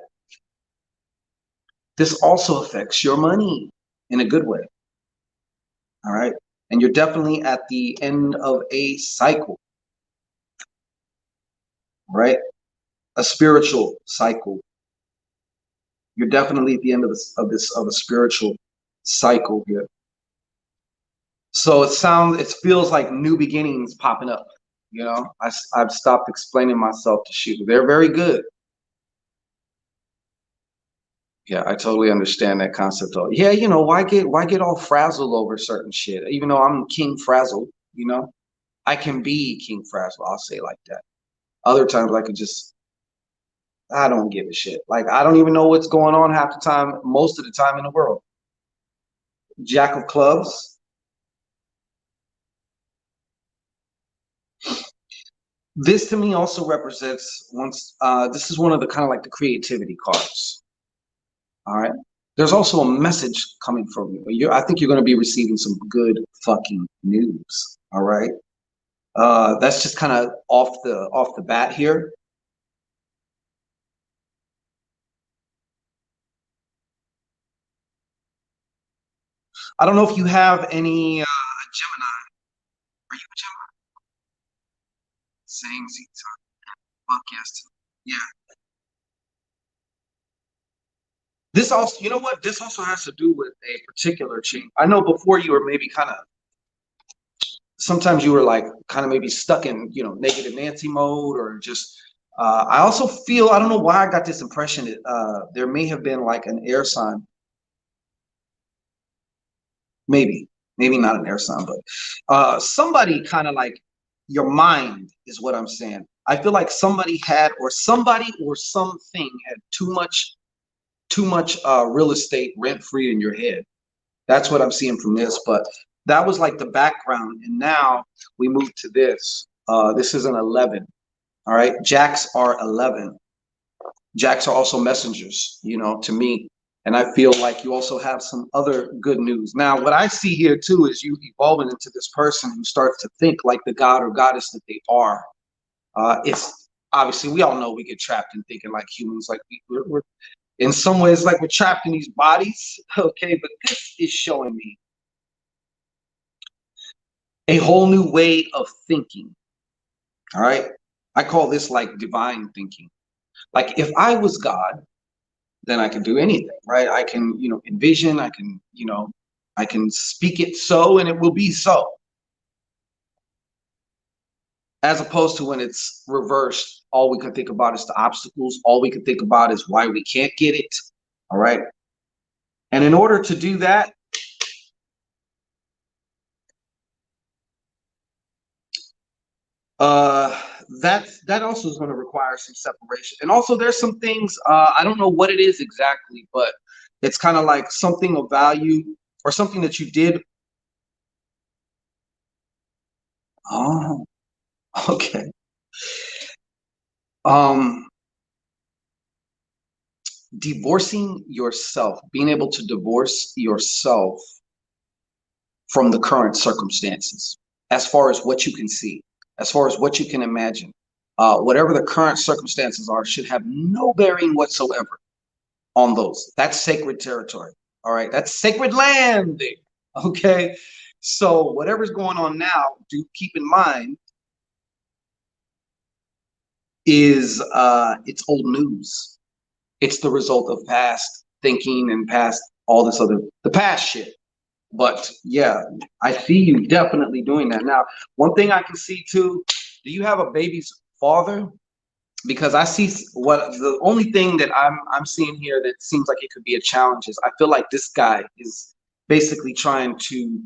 This also affects your money in a good way. All right. And you're definitely at the end of a cycle, right? A spiritual cycle. You're definitely at the end of of a spiritual cycle here. So it feels like new beginnings popping up. You know, I've stopped explaining myself to shoot. They're very good. Yeah, I totally understand that concept. Of, yeah, you know, why get all frazzled over certain shit? Even though I'm King Frazzle, you know, I can be King Frazzle. I'll say it like that. Other times I could just I don't give a shit. Like I don't even know what's going on half the time, most of the time in the world. Jack of clubs. This to me also represents once. This is one of the kind of like the creativity cards. All right. There's also a message coming from you. I think you're going to be receiving some good fucking news. All right. That's just kind of off the bat here. I don't know if you have any Gemini. Are you a Gemini? Same Z time. Fuck yes. Yeah. This also, you know what? This also has to do with a particular change. I know before you were maybe kind of, sometimes you were like kind of maybe stuck in, you know, negative Nancy mode or just, I also feel, I don't know why I got this impression that there may have been like an air sign, maybe, maybe not an air sign, but somebody kind of like your mind is what I'm saying. I feel like somebody or something had too much real estate rent free in your head. That's what I'm seeing from this. But that was like the background. And now we move to this. This is an 11. All right. Jacks are 11. Jacks are also messengers, you know, to me. And I feel like you also have some other good news. Now, what I see here too is you evolving into this person who starts to think like the god or goddess that they are. It's obviously we all know we get trapped in thinking like humans, like we're in some ways like we're trapped in these bodies. Okay, but this is showing me a whole new way of thinking. All right. I call this like divine thinking. Like if I was God, then I can do anything, right? I can, you know, envision, I can, you know, I can speak it so and it will be so. As opposed to when it's reversed, all we can think about is the obstacles. All we can think about is why we can't get it. All right. And in order to do that, uh that also is going to require some separation, and also there's some things I don't know what it is exactly, but it's kind of like something of value or something that you did. Oh, okay. Um, Divorcing yourself, being able to divorce yourself from the current circumstances, as far as what you can see, as far as what you can imagine. Whatever the current circumstances are, should have no bearing whatsoever on those. That's sacred territory. All right. That's sacred land there. Okay. So whatever's going on now, do keep in mind is it's old news. It's the result of past thinking and past all this other the past shit. But yeah, I see you definitely doing that. Now, one thing I can see too, do you have a baby's father? Because I see what the only thing that I'm seeing here that seems like it could be a challenge is I feel like this guy is basically trying to,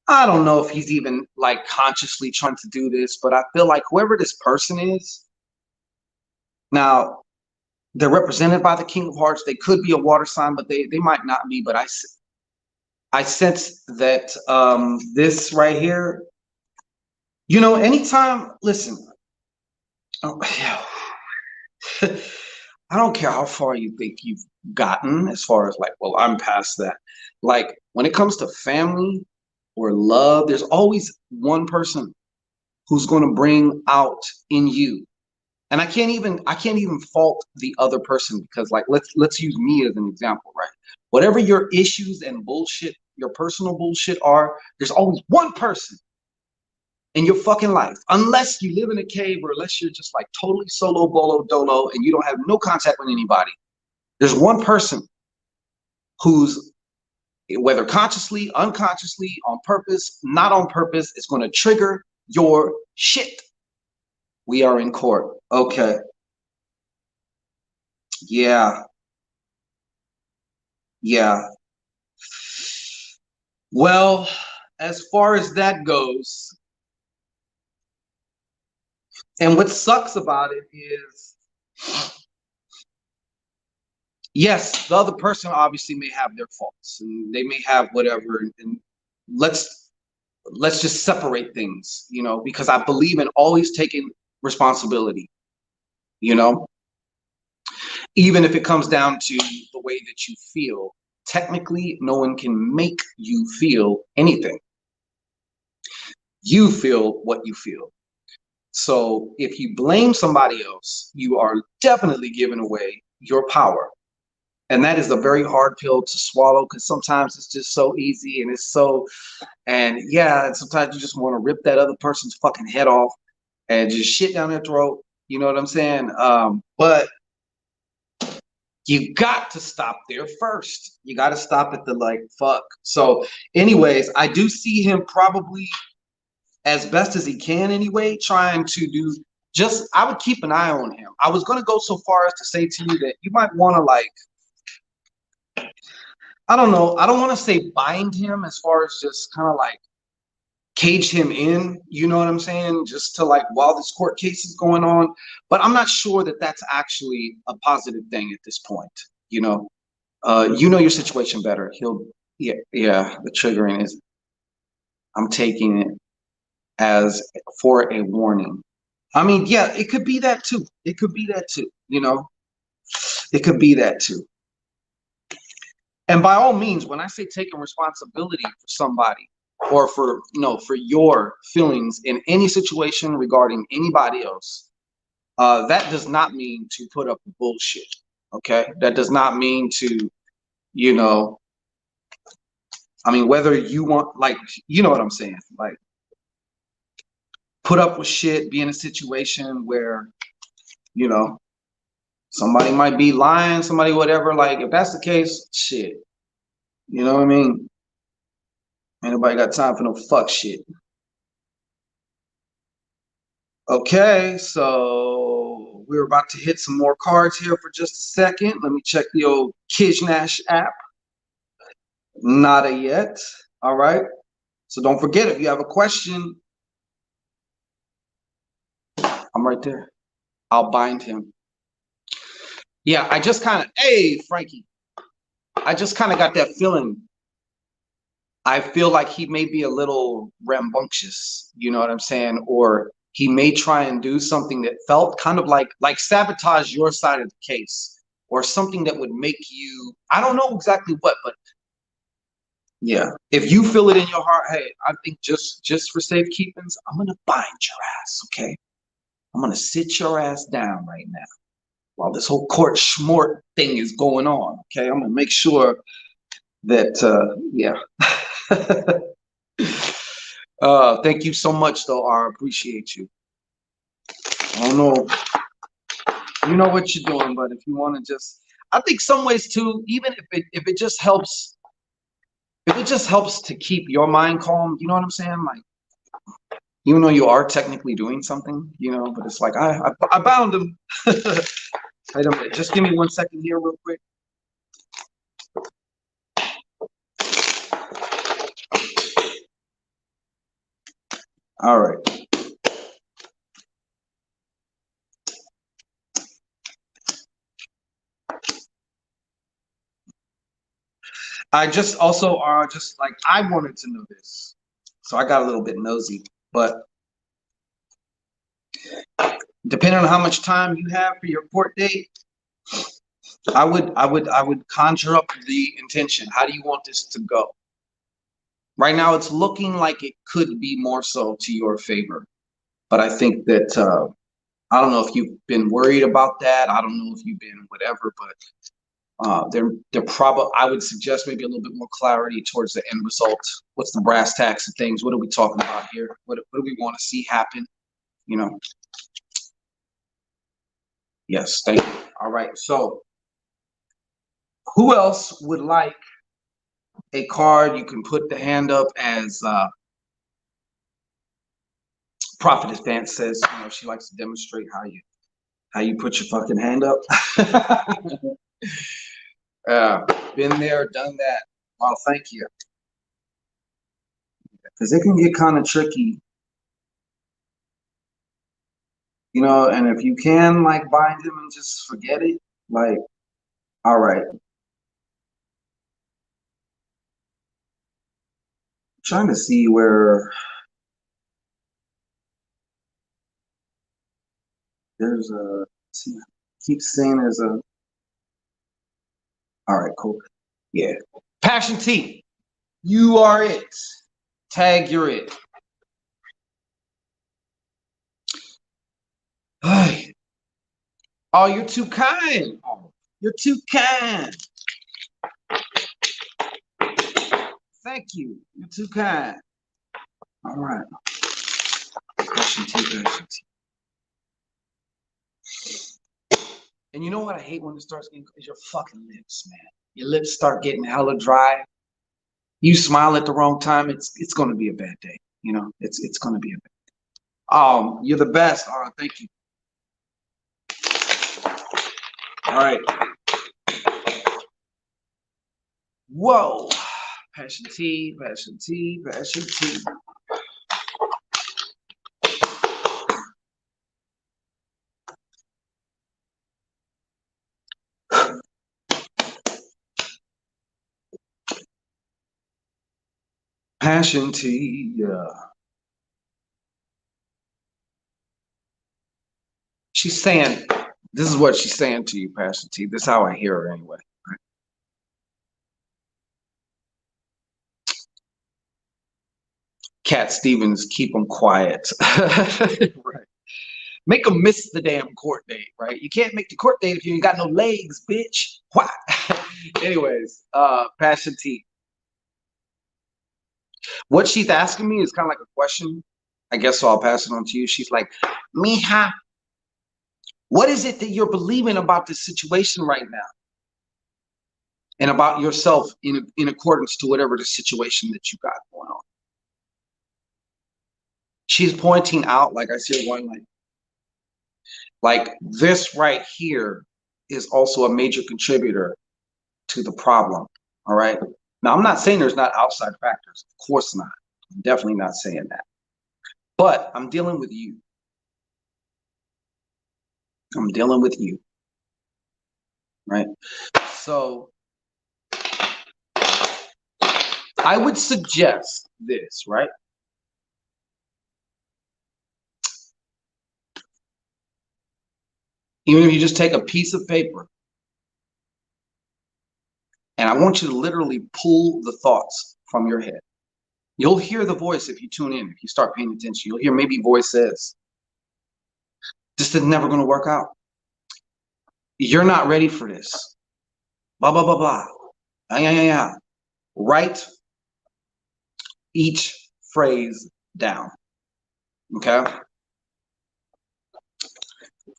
I don't know if he's even like consciously trying to do this, but I feel like whoever this person is, now they're represented by the King of Hearts. They could be a water sign, but they might not be. But I sense that this right here, anytime, listen, oh, yeah, I don't care how far you think you've gotten as far as like, well, I'm past that. Like when it comes to family or love, there's always one person who's going to bring out in you. And I can't even fault the other person because like let's use me as an example, right? Whatever your issues and bullshit, your personal bullshit are, there's always one person in your fucking life, unless you live in a cave or unless you're just like totally solo bolo dolo and you don't have no contact with anybody. There's one person who's, whether consciously, unconsciously, on purpose, not on purpose, is going to trigger your shit. We are in court. Okay. Yeah. Yeah. Well, as far as that goes, and what sucks about it is, yes, the other person obviously may have their faults and they may have whatever. And let's let's just separate things, because I believe in always taking responsibility, you know, even if it comes down to the way that you feel. Technically, no one can make you feel anything. You feel what you feel. So if you blame somebody else, you are definitely giving away your power. And that is a very hard pill to swallow because sometimes it's just so easy and and yeah, and sometimes you just want to rip that other person's fucking head off and just shit down their throat. You know what I'm saying? But you got to stop there first. You got to stop at the like, fuck. So, anyways, I do see him probably as best as he can anyway, trying to do just, I would keep an eye on him. I was going to go so far as to say to you that you might want to, like, I don't know, I don't want to say bind him as far as just kind of like cage him in, you know what I'm saying? Just to like, while this court case is going on. But I'm not sure that that's actually a positive thing at this point, you know? Your situation better. Yeah, the triggering is, I'm taking it as for a warning. I mean, yeah, it could be that too. It could be that too, It could be that too. And by all means, when I say taking responsibility for somebody or for for your feelings in any situation regarding anybody else, that does not mean to put up with bullshit. Okay, that does not mean to, you know, I mean, whether you want, like, you know what I'm saying, like, put up with shit, be in a situation where, you know, somebody might be lying, somebody whatever. Like, if that's the case, shit, you know what I mean? Ain't nobody got time for no fuck shit. Okay, so we're about to hit some more cards here for just a second. Let me check the old Kishnash app. Nada yet. All right. So don't forget, if you have a question, I'm right there. I'll bind him. Yeah, hey, Frankie, I just kind of got that feeling I feel like he may be a little rambunctious, you know what I'm saying? Or he may try and do something that felt kind of like sabotage your side of the case, or something that would make you, I don't know exactly what, but yeah, if you feel it in your heart, hey, I think just for safekeepings, I'm gonna bind your ass, okay? I'm gonna sit your ass down right now while this whole court schmort thing is going on, okay? I'm gonna make sure that yeah. Thank you so much, though. I appreciate you. I don't know, you know what you're doing, but if you want to just, I think some ways too, even if it just helps, if it just helps to keep your mind calm, you know what I'm saying? Like, even though you are technically doing something, you know, but it's like I bound him. Wait a minute, just give me 1 second here, real quick. All right. I just also are just like I wanted to know this, so I got a little bit nosy. But depending on how much time you have for your court date, I would conjure up the intention. How do you want this to go? Right now, it's looking like it could be more so to your favor, but I think that I don't know if you've been worried about that. I don't know if you've been whatever, but they're probably. I would suggest maybe a little bit more clarity towards the end result. What's the brass tacks of things? What are we talking about here? What do we want to see happen? You know. Yes, thank you. All right. So, who else would like a card? You can put the hand up as Prophetess Vance says. You know, she likes to demonstrate how you put your fucking hand up. Been there, done that. Well, thank you. Because it can get kind of tricky, you know. And if you can like bind him and just forget it, like, all right. I'm trying to see where there's a. See, keep saying there's a. All right, cool. Yeah. Passion T, you are it. Tag, you're it. Ay. Oh, you're too kind. Oh, you're too kind. Thank you. You're too kind. All right. Passion T, Passion T. And you know what I hate when it starts getting is your fucking lips, man. Your lips start getting hella dry. You smile at the wrong time, it's gonna be a bad day. You know, it's gonna be a bad you're the best. All right, thank you. All right. Whoa. Passion T, Passion T, Passion T. Passion T, yeah. She's saying, this is what she's saying to you, Passion T. This is how I hear her anyway. Cat Stevens, keep them quiet. Right. Make them miss the damn court date, right? You can't make the court date if you ain't got no legs, bitch. What? Anyways, Passion T. What she's asking me is kind of like a question. I guess so I'll pass it on to you. She's like, Mija, what is it that you're believing about this situation right now? And about yourself in accordance to whatever the situation that you got going on. She's pointing out, like I said, one like this right here is also a major contributor to the problem. All right. Now, I'm not saying there's not outside factors. Of course not. I'm definitely not saying that. But I'm dealing with you. I'm dealing with you. Right. So I would suggest this, right? Even if you just take a piece of paper and I want you to literally pull the thoughts from your head. You'll hear the voice if you tune in, if you start paying attention. You'll hear maybe voice says, this is never going to work out. You're not ready for this. Blah, blah, blah, blah. Yeah, yeah, yeah. Write each phrase down. Okay?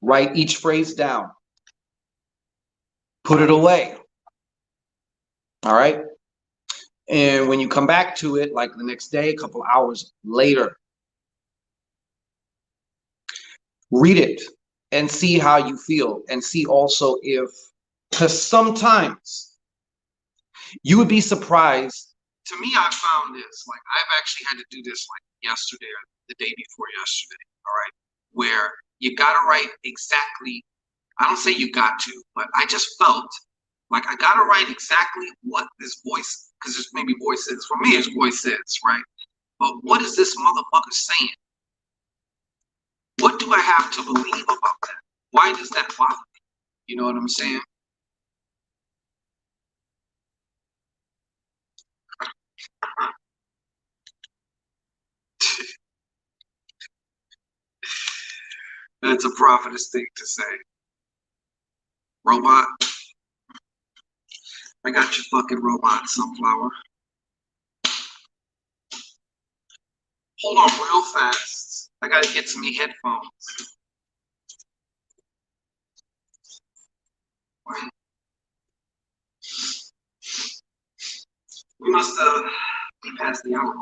Write each phrase down. Put it away. All right? And when you come back to it, like the next day, a couple hours later, read it and see how you feel, and see also if, because sometimes you would be surprised. To me, I found this, like I've actually had to do this like yesterday or the day before yesterday, all right, where you got to write exactly, I don't say you got to, but I just felt like I got to write exactly what this voice, because there's maybe voices, for me it's voices, right? But what is this motherfucker saying? What do I have to believe about that? Why does that bother me? You know what I'm saying? That's a prophetess thing to say. Robot, I got your fucking robot, sunflower. Hold on real fast. I gotta get some headphones. We must be past the hour.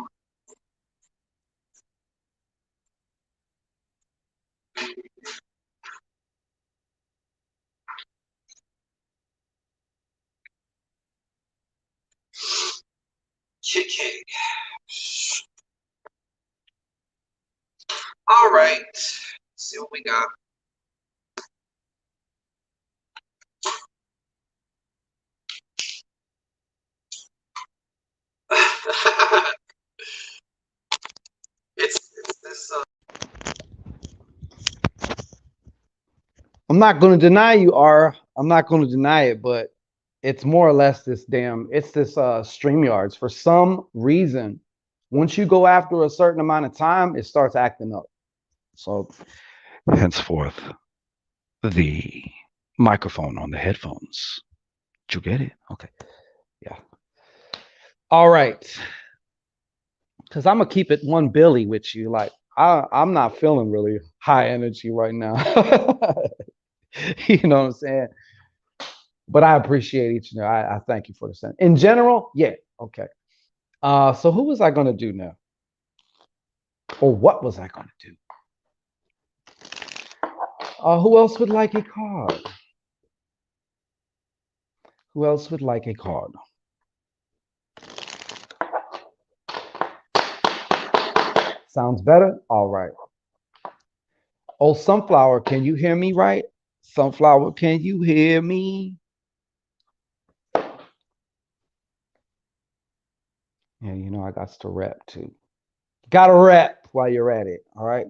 KK. All right. Let's see what we got. it's this. I'm not going to deny you are. I'm not going to deny it, but it's more or less this it's this StreamYards. For some reason, once you go after a certain amount of time, it starts acting up. So henceforth, the microphone on the headphones. Did you get it? Okay. Yeah. All right. Because I'm gonna keep it one Billy with you. Like I'm not feeling really high energy right now. You know what I'm saying? But I appreciate each and I thank you for the send. In general, yeah, okay. So who was I gonna do now? Or what was I gonna do? Who else would like a card? Who else would like a card? Sounds better? All right. Oh, Sunflower, can you hear me right? Sunflower, can you hear me? Yeah, you know, I got to rep too. Got to rep while you're at it. All right.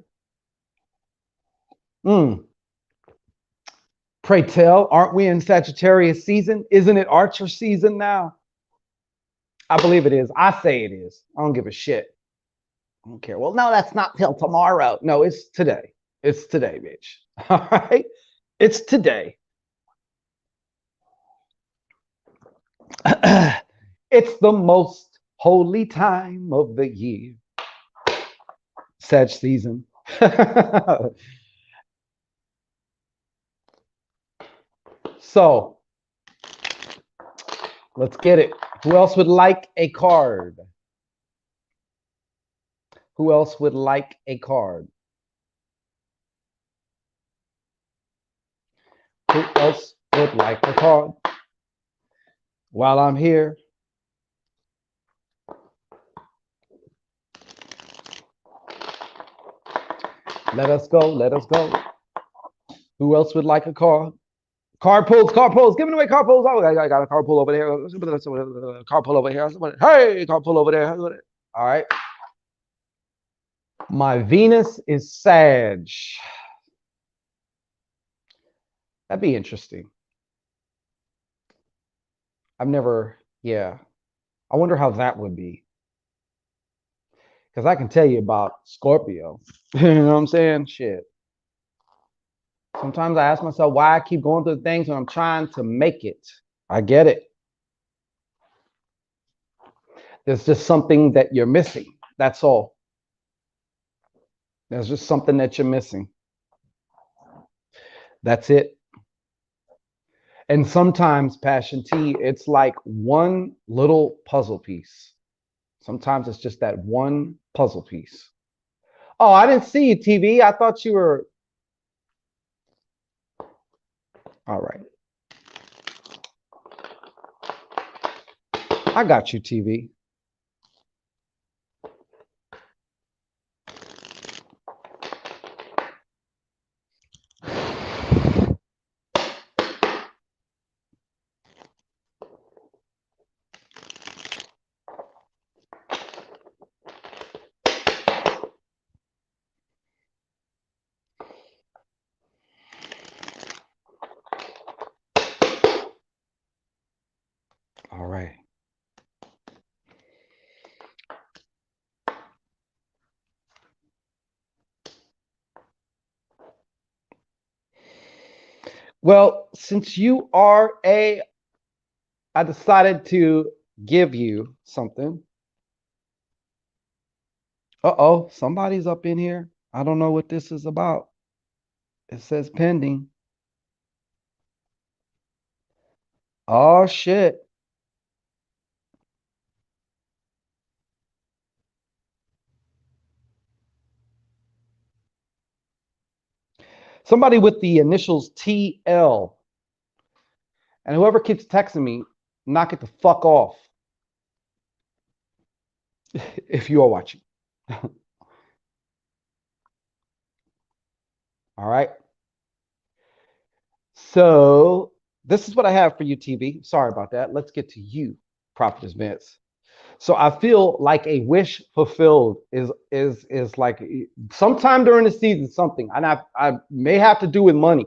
Pray tell, aren't we in Sagittarius season? Isn't it Archer season now? I believe it is. I say it is. I don't give a shit. I don't care. Well, no, that's not till tomorrow. No, it's today. It's today, bitch. All right. It's today. It's the most holy time of the year. Sag season. So let's get it. Who else would like a card? Who else would like a card? Who else would like a card? While I'm here, let us go. Let us go. Who else would like a card? Car pulls, giving away car pulls. Oh, I got a car pull over there. Car pull over here. Hey, car pull over there. All right. My Venus is Sag. That'd be interesting. I've never, yeah. I wonder how that would be. Because I can tell you about Scorpio. You know what I'm saying? Shit. Sometimes I ask myself why I keep going through things when I'm trying to make it. I get it. There's just something that you're missing. That's all. There's just something that you're missing. That's it. And sometimes, Passion T, it's like one little puzzle piece. Sometimes it's just that one puzzle piece. Oh, I didn't see you, TV. I thought you were. All right. I got you, TV. All right. Well, since you are I decided to give you something. Uh-oh, somebody's up in here. I don't know what this is about. It says pending. Oh, shit. Somebody with the initials TL. And whoever keeps texting me, knock it the fuck off. If you are watching. All right. So this is what I have for you, TV. Sorry about that. Let's get to you, Prophetess Vince. So I feel like a wish fulfilled is like sometime during the season something, and I may have to do with money.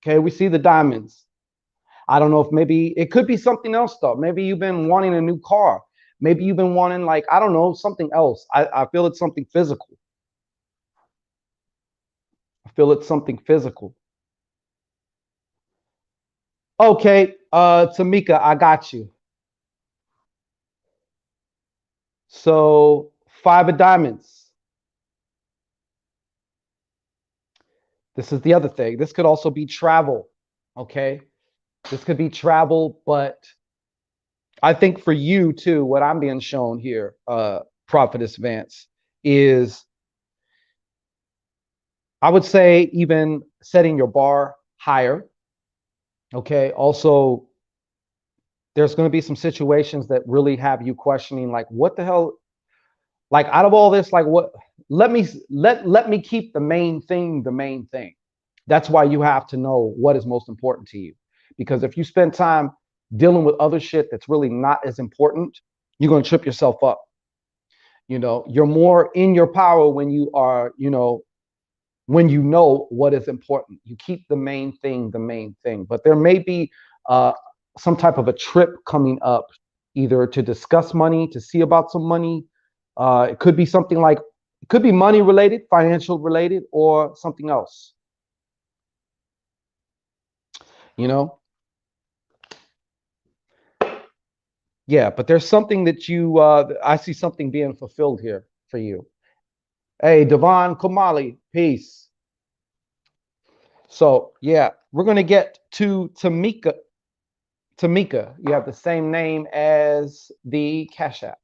Okay, we see the diamonds. I don't know if maybe it could be something else though. Maybe you've been wanting a new car. Maybe you've been wanting like I don't know something else. I feel it's something physical. I feel it's something physical. Okay, Tamika, I got you. So 5 of diamonds. This is the other thing. This could also be travel. Okay. This could be travel, but I think for you too, what I'm being shown here, Prophetess Vance, is I would say even setting your bar higher. Okay. Also, there's going to be some situations that really have you questioning, like, what the hell? Like, out of all this, like, what? Let me keep the main thing the main thing. That's why you have to know what is most important to you. Because if you spend time dealing with other shit that's really not as important, you're going to trip yourself up. You know, you're more in your power when you are, when you know what is important. You keep the main thing the main thing. But there may be uh, some type of a trip coming up, either to discuss money, to see about some money. It could be something like, it could be money related, financial related, or something else. You know, yeah. But there's something that I see something being fulfilled here for you. Hey, Devon Kamali, peace. So yeah, we're gonna get to Tamika. Tamika, you have the same name as the Cash App.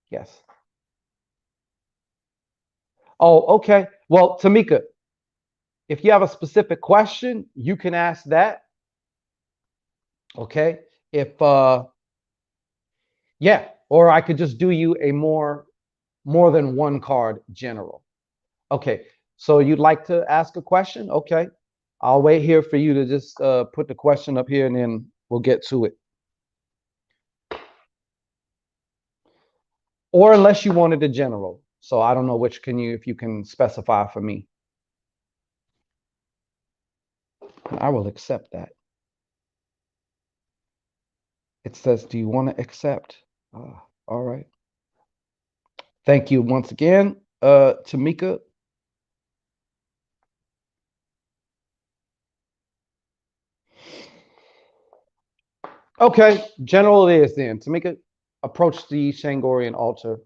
Yes. Oh, okay. Well, Tamika, if you have a specific question, you can ask that. Okay. If yeah, or I could just do you a more than one card general. Okay. So you'd like to ask a question? Okay. I'll wait here for you to just put the question up here and then we'll get to it. Or unless you wanted a general. So I don't know which can you, if you can specify for me. I will accept that. It says, do you want to accept? All right. Thank you once again, Tamika. Okay, general it is then. Tamika, approach the Shangorian altar.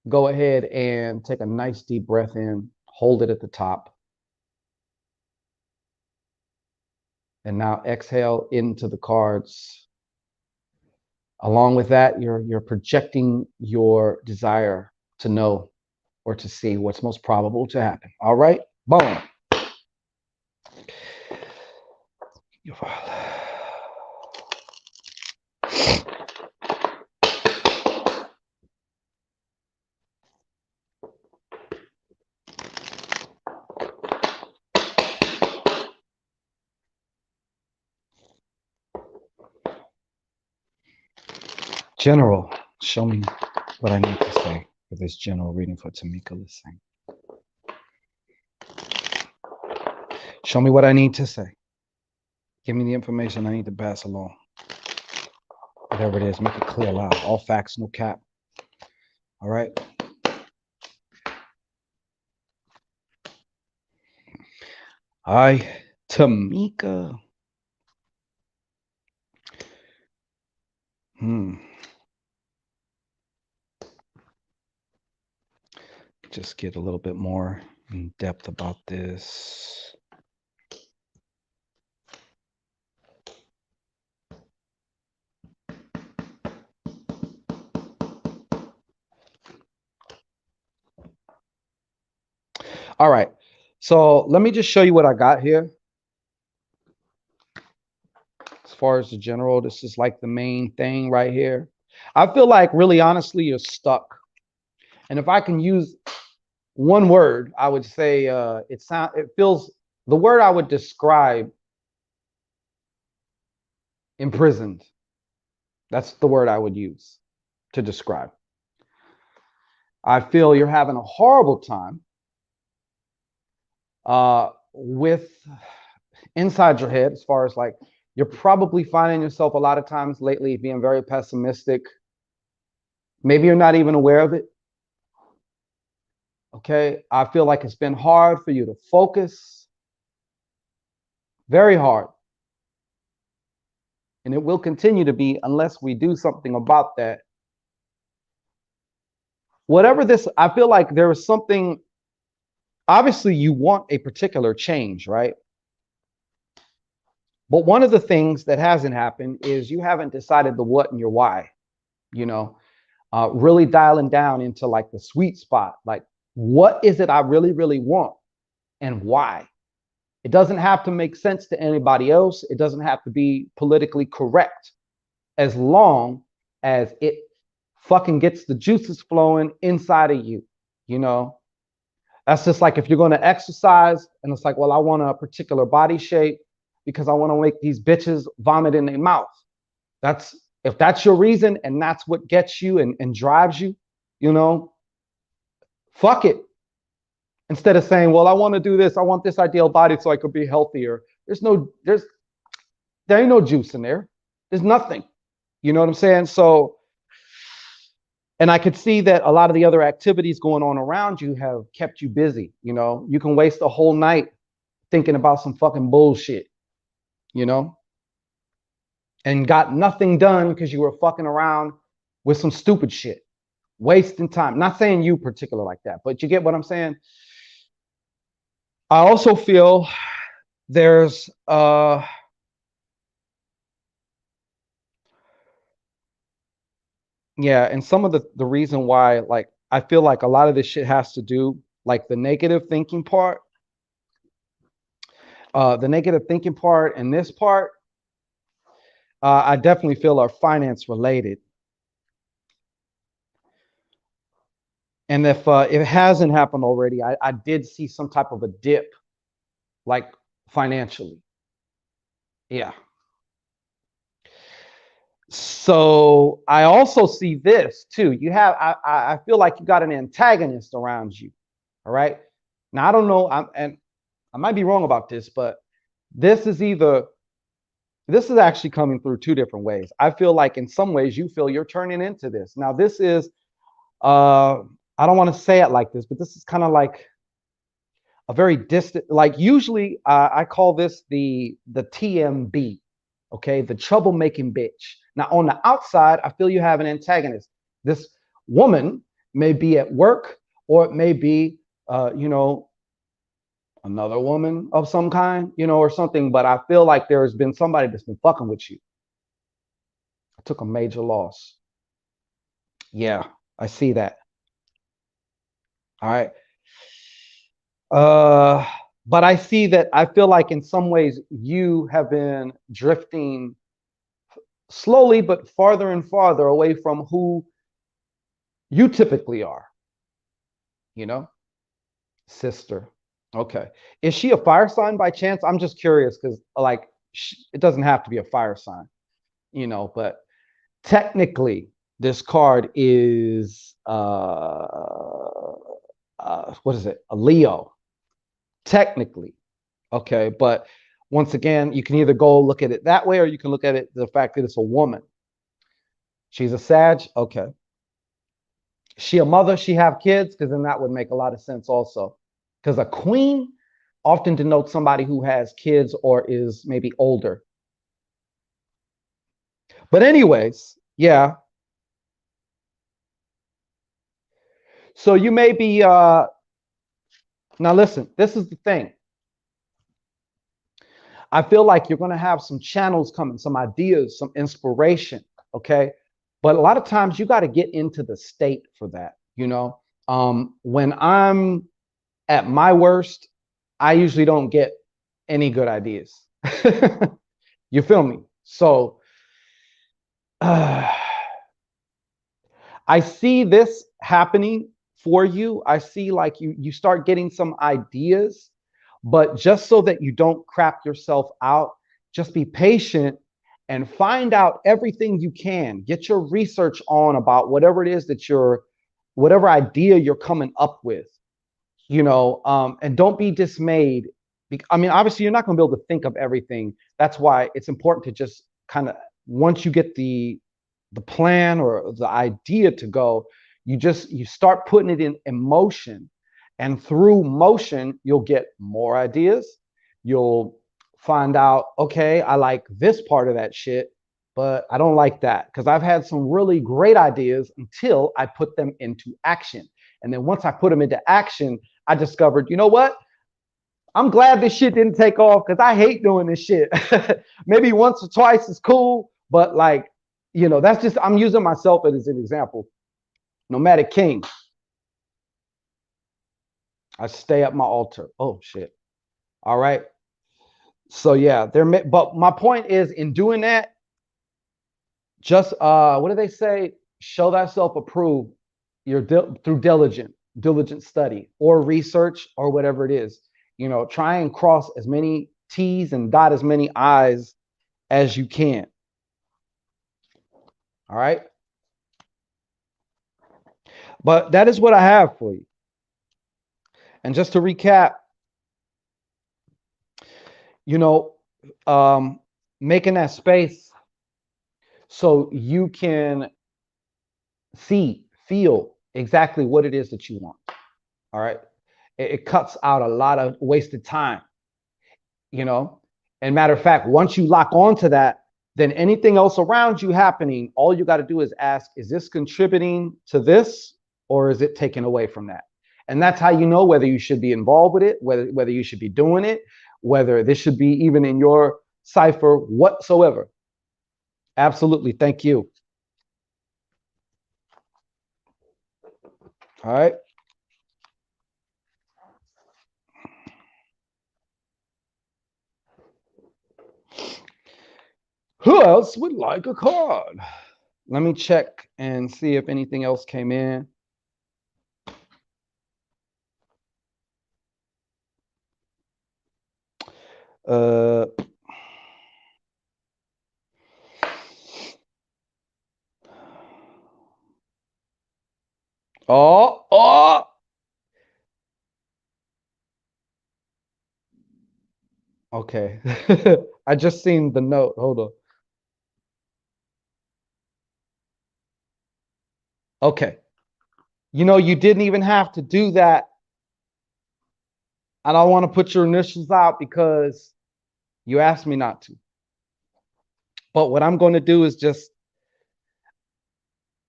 Go ahead and take a nice deep breath in. Hold it at the top. And now exhale into the cards. Along with that, you're projecting your desire to know or to see what's most probable to happen. All right? Boom. General, show me what I need to say for this general reading for Tamika listening. Show me what I need to say. Give me the information I need to pass along. Whatever it is, make it clear loud. All facts, no cap. All right? Tamika. Just get a little bit more in depth about this. All right. So let me just show you what I got here. As far as the general, this is like the main thing right here. I feel like really honestly, you're stuck. And if I can use one word, I would say it feels, the word I would describe, imprisoned. That's the word I would use to describe. I feel you're having a horrible time with inside your head, as far as like, you're probably finding yourself a lot of times lately being very pessimistic. Maybe you're not even aware of it. Okay. I feel like it's been hard for you to focus. Very hard. And it will continue to be unless we do something about that. Whatever this, I feel like there is something, obviously you want a particular change, right? But one of the things that hasn't happened is you haven't decided the what and your why, you know, really dialing down into like the sweet spot. Like, what is it I really, really want and why? It doesn't have to make sense to anybody else. It doesn't have to be politically correct, as long as it fucking gets the juices flowing inside of you, you know? That's just like if you're going to exercise and it's like, well, I want a particular body shape because I want to make these bitches vomit in their mouth. That's, if that's your reason and that's what gets you and drives you, you know, fuck it. Instead of saying, well, I want to do this, I want this ideal body so I could be healthier. There ain't no juice in there. There's nothing. You know what I'm saying? So, and I could see that a lot of the other activities going on around you have kept you busy. You know, you can waste a whole night thinking about some fucking bullshit, you know, and got nothing done because you were fucking around with some stupid shit, wasting time. Not saying you particular like that, but you get what I'm saying? I also feel there's yeah, and some of the reason why, like, I feel like a lot of this shit has to do, like, the negative thinking part, and this part, I definitely feel are finance related. And if it hasn't happened already, I did see some type of a dip, like financially. Yeah. So I also see this too. You have, I feel like you got an antagonist around you. All right. Now I don't know, and I might be wrong about this, but this is either this is actually coming through two different ways. I feel like in some ways you feel you're turning into this. Now this is I don't want to say it like this, but this is kind of like a very distant, like usually I call this the TMB, okay, the troublemaking bitch. Now on the outside, I feel you have an antagonist. This woman may be at work, or it may be, you know, another woman of some kind, you know, or something. But I feel like there's been somebody that's been fucking with you. I took a major loss. Yeah, I see that. All right. Uh, but I see that I feel like in some ways you have been drifting slowly, but farther and farther away from who you typically are, you know, sister. Okay. Is she a fire sign by chance? I'm just curious because, like, it doesn't have to be a fire sign, you know, but technically, this card is, what is it? A Leo, technically. Okay. But once again, you can either go look at it that way, or you can look at it the fact that it's a woman. She's a Sag. Okay. She a mother, she have kids, because then that would make a lot of sense also. Because a queen often denotes somebody who has kids or is maybe older. But anyways, yeah. So you may be now listen, this is the thing. I feel like you're going to have some channels coming, some ideas, some inspiration, okay? But a lot of times you got to get into the state for that, you know? When I'm at my worst, I usually don't get any good ideas. You feel me? So I see this happening for you. I see like you start getting some ideas, but just so that you don't crap yourself out, just be patient and find out everything you can. Get your research on about whatever it is that whatever idea you're coming up with, you know, and don't be dismayed. I mean, obviously, you're not going to be able to think of everything. That's why it's important to just kind of, once you get the plan or the idea to go, you start putting it in motion, and through motion, you'll get more ideas. You'll find out, okay, I like this part of that shit, but I don't like that, because I've had some really great ideas until I put them into action. And then once I put them into action, I discovered, you know what? I'm glad this shit didn't take off, because I hate doing this shit. Maybe once or twice is cool, but like, you know, that's just, I'm using myself as an example. Nomadic King. I stay at my altar. Oh shit. All right. So yeah, but my point is, in doing that, just what do they say? Show thyself approved. Through diligent study or research or whatever it is. You know, try and cross as many T's and dot as many I's as you can. All right. But that is what I have for you. And just to recap, you know, making that space so you can see, feel exactly what it is that you want. All right. It cuts out a lot of wasted time, you know. And matter of fact, once you lock onto that, then anything else around you happening, all you got to do is ask, is this contributing to this, or is it taken away from that? And that's how you know whether you should be involved with it, whether you should be doing it, whether this should be even in your cipher whatsoever. Absolutely. Thank you. All right. Who else would like a card? Let me check and see if anything else came in. Uh, oh. Okay. I just seen the note. Hold on. Okay. You know, you didn't even have to do that. I don't want to put your initials out because you asked me not to. But what I'm going to do is just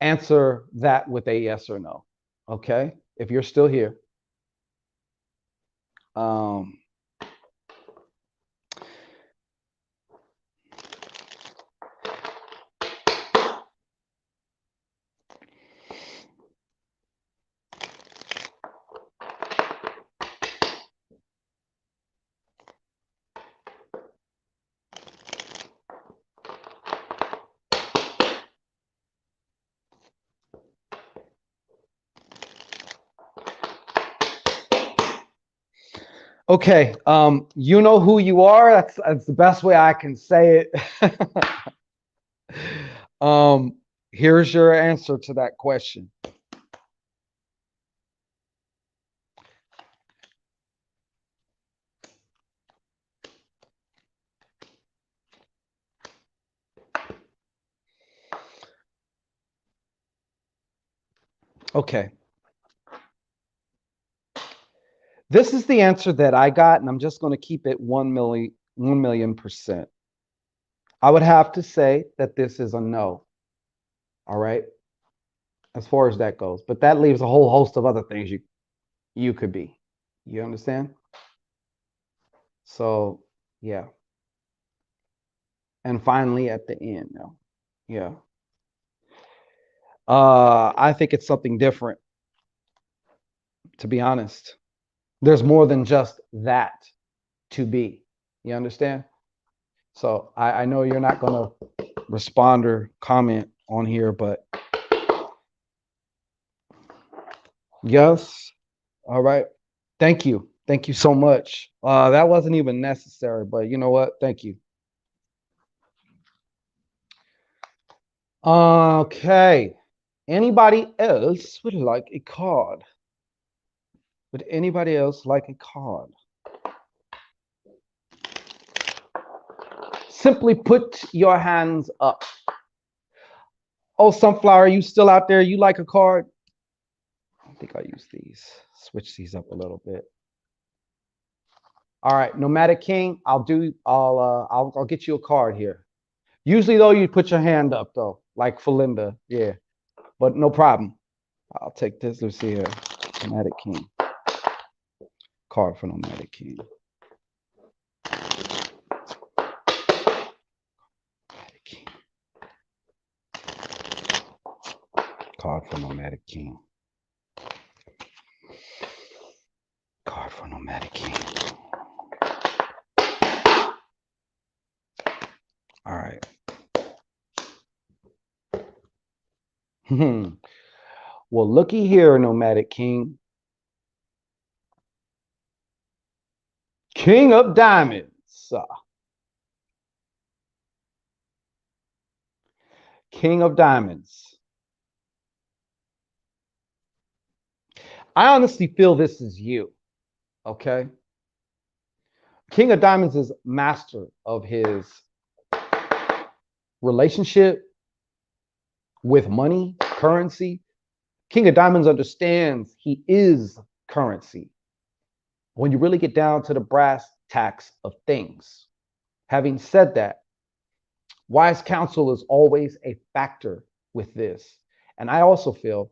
answer that with a yes or no. Okay? If you're still here. Um, okay. You know who you are. That's the best way I can say it. um, here's your answer to that question. Okay. This is the answer that I got, and I'm just going to keep it 1 million%. I would have to say that this is a no. All right. As far as that goes. But that leaves a whole host of other things you could be. You understand? So yeah. And finally at the end now. Yeah. I think it's something different, to be honest. There's more than just that to be. You understand? So I know you're not gonna respond or comment on here, but yes. All right. Thank you. Thank you so much. That wasn't even necessary, but you know what? Thank you. Okay. Anybody else would like a card? Would anybody else like a card? Simply put your hands up. Oh, Sunflower, you still out there? You like a card? I think I'll use these. Switch these up a little bit. All right, Nomadic King, I'll get you a card here. Usually though, you put your hand up though, like for Linda. Yeah. But no problem. I'll take this. Let's see here. Nomadic King. Card for Nomadic King. Nomadic King. Card for Nomadic King. Card for Nomadic King. All right. Well, looky here, Nomadic King. King of Diamonds. King of Diamonds. I honestly feel this is you. Okay. King of Diamonds is master of his relationship with money, currency. King of Diamonds understands he is currency. When you really get down to the brass tacks of things. Having said that, wise counsel is always a factor with this. And I also feel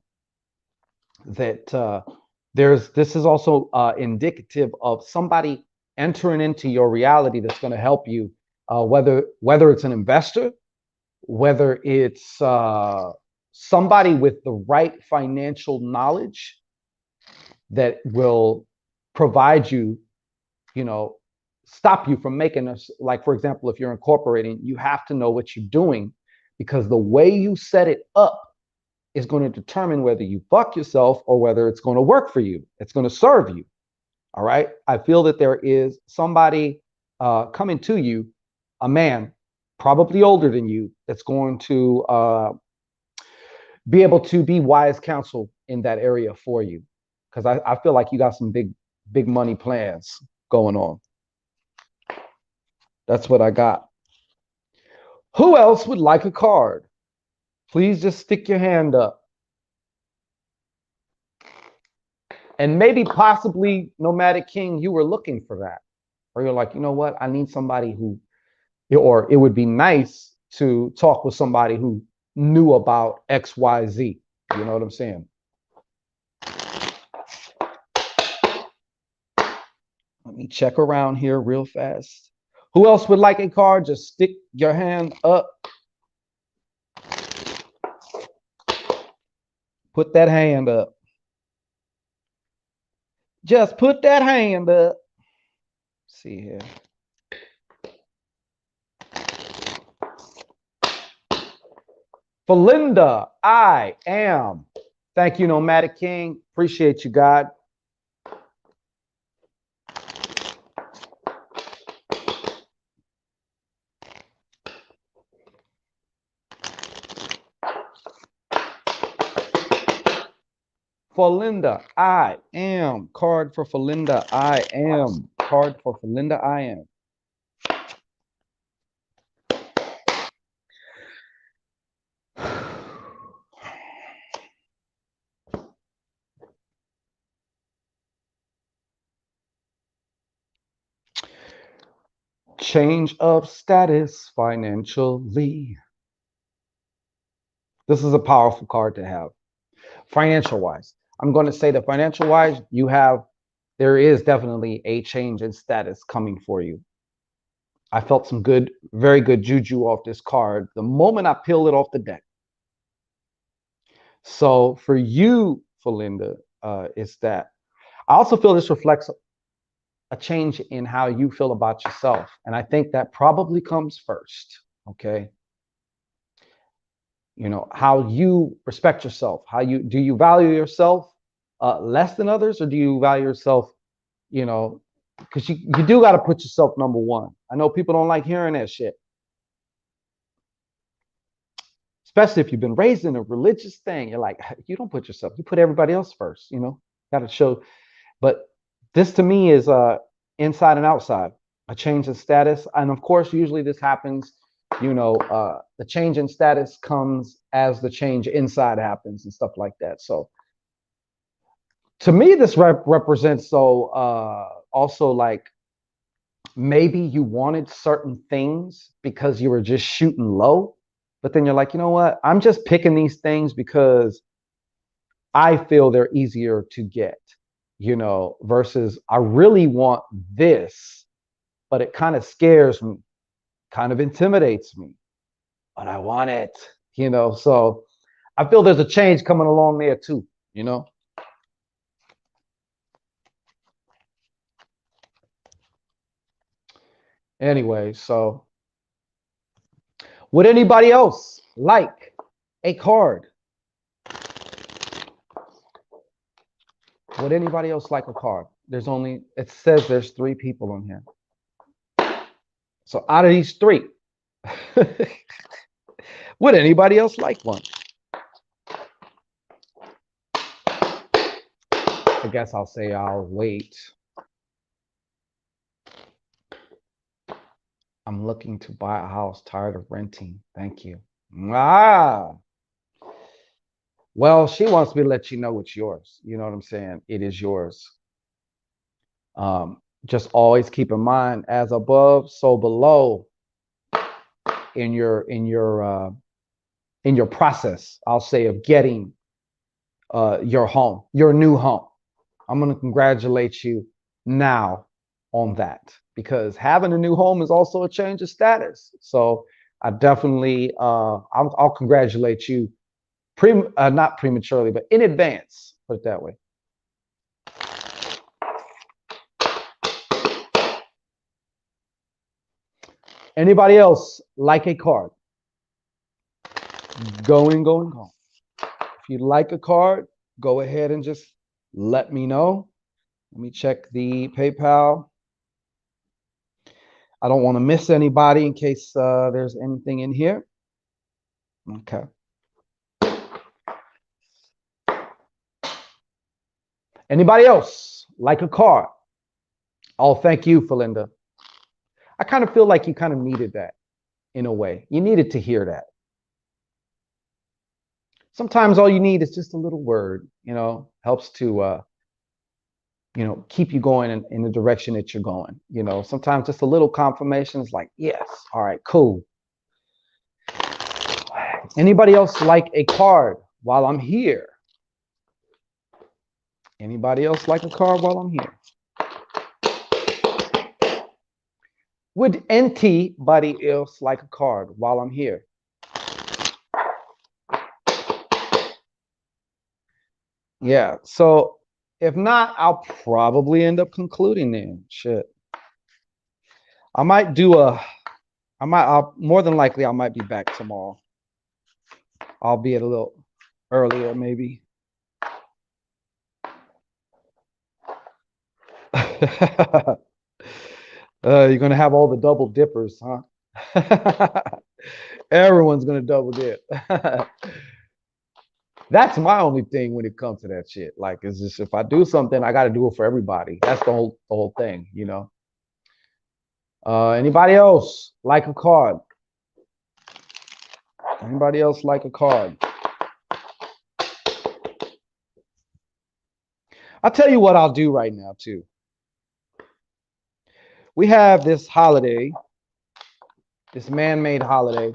that this is also indicative of somebody entering into your reality that's going to help you, whether it's an investor, whether it's somebody with the right financial knowledge that will provide you, stop you from making us, like, for example, if you're incorporating, you have to know what you're doing, because the way you set it up is going to determine whether you fuck yourself or whether it's going to work for you. It's going to serve you. All right. I feel that there is somebody coming to you, a man, probably older than you, that's going to be able to be wise counsel in that area for you. Because I feel like you got some big money plans going on. That's what I got. Who else would like a card? Please just stick your hand up. And maybe possibly Nomadic King, you were looking for that. Or you're like, you know what? I need somebody who, or it would be nice to talk with somebody who knew about XYZ. You know what I'm saying? Let me check around here real fast. Who else would like a card? Just stick your hand up. Put that hand up. Just put that hand up. Let's see here. Felinda, I am. Thank you, Nomadic King. Appreciate you, God. Felinda, I am. Card for Felinda, I am. Card for Felinda, I am. Change of status financially. This is a powerful card to have. Financial wise, I'm going to say that financial wise, there is definitely a change in status coming for you. I felt some good, very good juju off this card the moment I peeled it off the deck. So for you, Felinda, it's that. I also feel this reflects a change in how you feel about yourself. And I think that probably comes first. Okay. You know, how you respect yourself, do you value yourself less than others, or do you value yourself, you know, because you do got to put yourself number one. I know people don't like hearing that shit, especially if you've been raised in a religious thing. You're like, you don't put yourself, you put everybody else first, you know, got to show. But this to me is inside and outside, a change in status. And of course, usually this happens, you know, the change in status comes as the change inside happens and stuff like that. So to me, this represents also like maybe you wanted certain things because you were just shooting low, but then you're like, you know what? I'm just picking these things because I feel they're easier to get, you know, versus I really want this, but it kind of scares me, kind of intimidates me, but I want it, you know. So I feel there's a change coming along there too, you know. Anyway, so would anybody else like a card? Would anybody else like a card? It says there's 3 people on here. So out of these 3, would anybody else like one? I guess I'll say I'll wait. I'm looking to buy a house, tired of renting. Thank you. Ah. Well, she wants me to let you know it's yours. You know what I'm saying? It is yours. Just always keep in mind, as above, so below in your process, I'll say, of getting your home, your new home. I'm going to congratulate you now on that, because having a new home is also a change of status. So I definitely, I'll congratulate you, not prematurely, but in advance, put it that way. Anybody else like a card? Going. If you like a card, go ahead and just let me know. Let me check the PayPal. I don't want to miss anybody in case there's anything in here. Okay. Anybody else like a card? Oh, thank you, Felinda. I kind of feel like you kind of needed that in a way. You needed to hear that. Sometimes all you need is just a little word, helps to, keep you going in the direction that you're going. Sometimes just a little confirmation is like, yes, all right, cool. Anybody else like a card while I'm here? Anybody else like a card while I'm here? Would anybody else like a card while I'm here? Yeah, so if not, I'll probably end up concluding then. Shit. I'll more than likely I might be back tomorrow. Albeit a little earlier, maybe. You're gonna have all the double dippers, huh? Everyone's gonna double dip. That's my only thing when it comes to that shit. Like, it's just if I do something, I got to do it for everybody. That's the whole thing, Anybody else like a card? Anybody else like a card? I'll tell you what I'll do right now too. We have this holiday, this man-made holiday.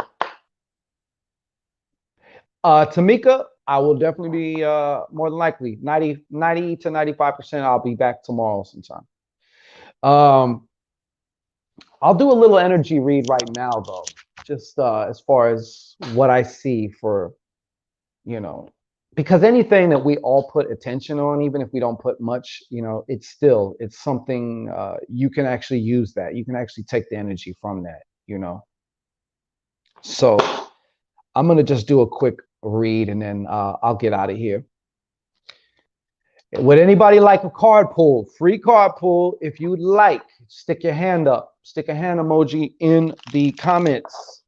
Tamika, I will definitely be more than likely 90 to 95%. I'll be back tomorrow sometime. I'll do a little energy read right now though, just as far as what I see for, because anything that we all put attention on, even if we don't put much, it's something you can actually use that. You can actually take the energy from that, So I'm going to just do a quick read and then I'll get out of here. Would anybody like a card pull? Free card pull. If you'd like, stick your hand up. Stick a hand emoji in the comments.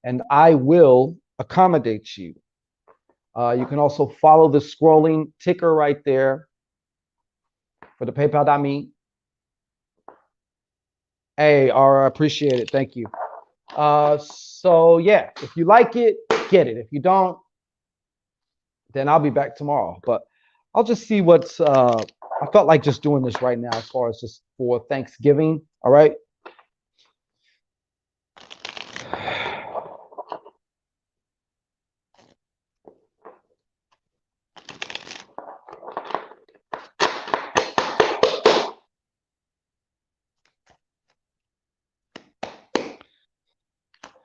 And I will accommodate you. You can also follow the scrolling ticker right there for the PayPal.me. Hey, I appreciate it. Thank you. So yeah, if you like it, get it. If you don't, then I'll be back tomorrow. But I'll just see what's I felt like just doing this right now as far as just for Thanksgiving. All right.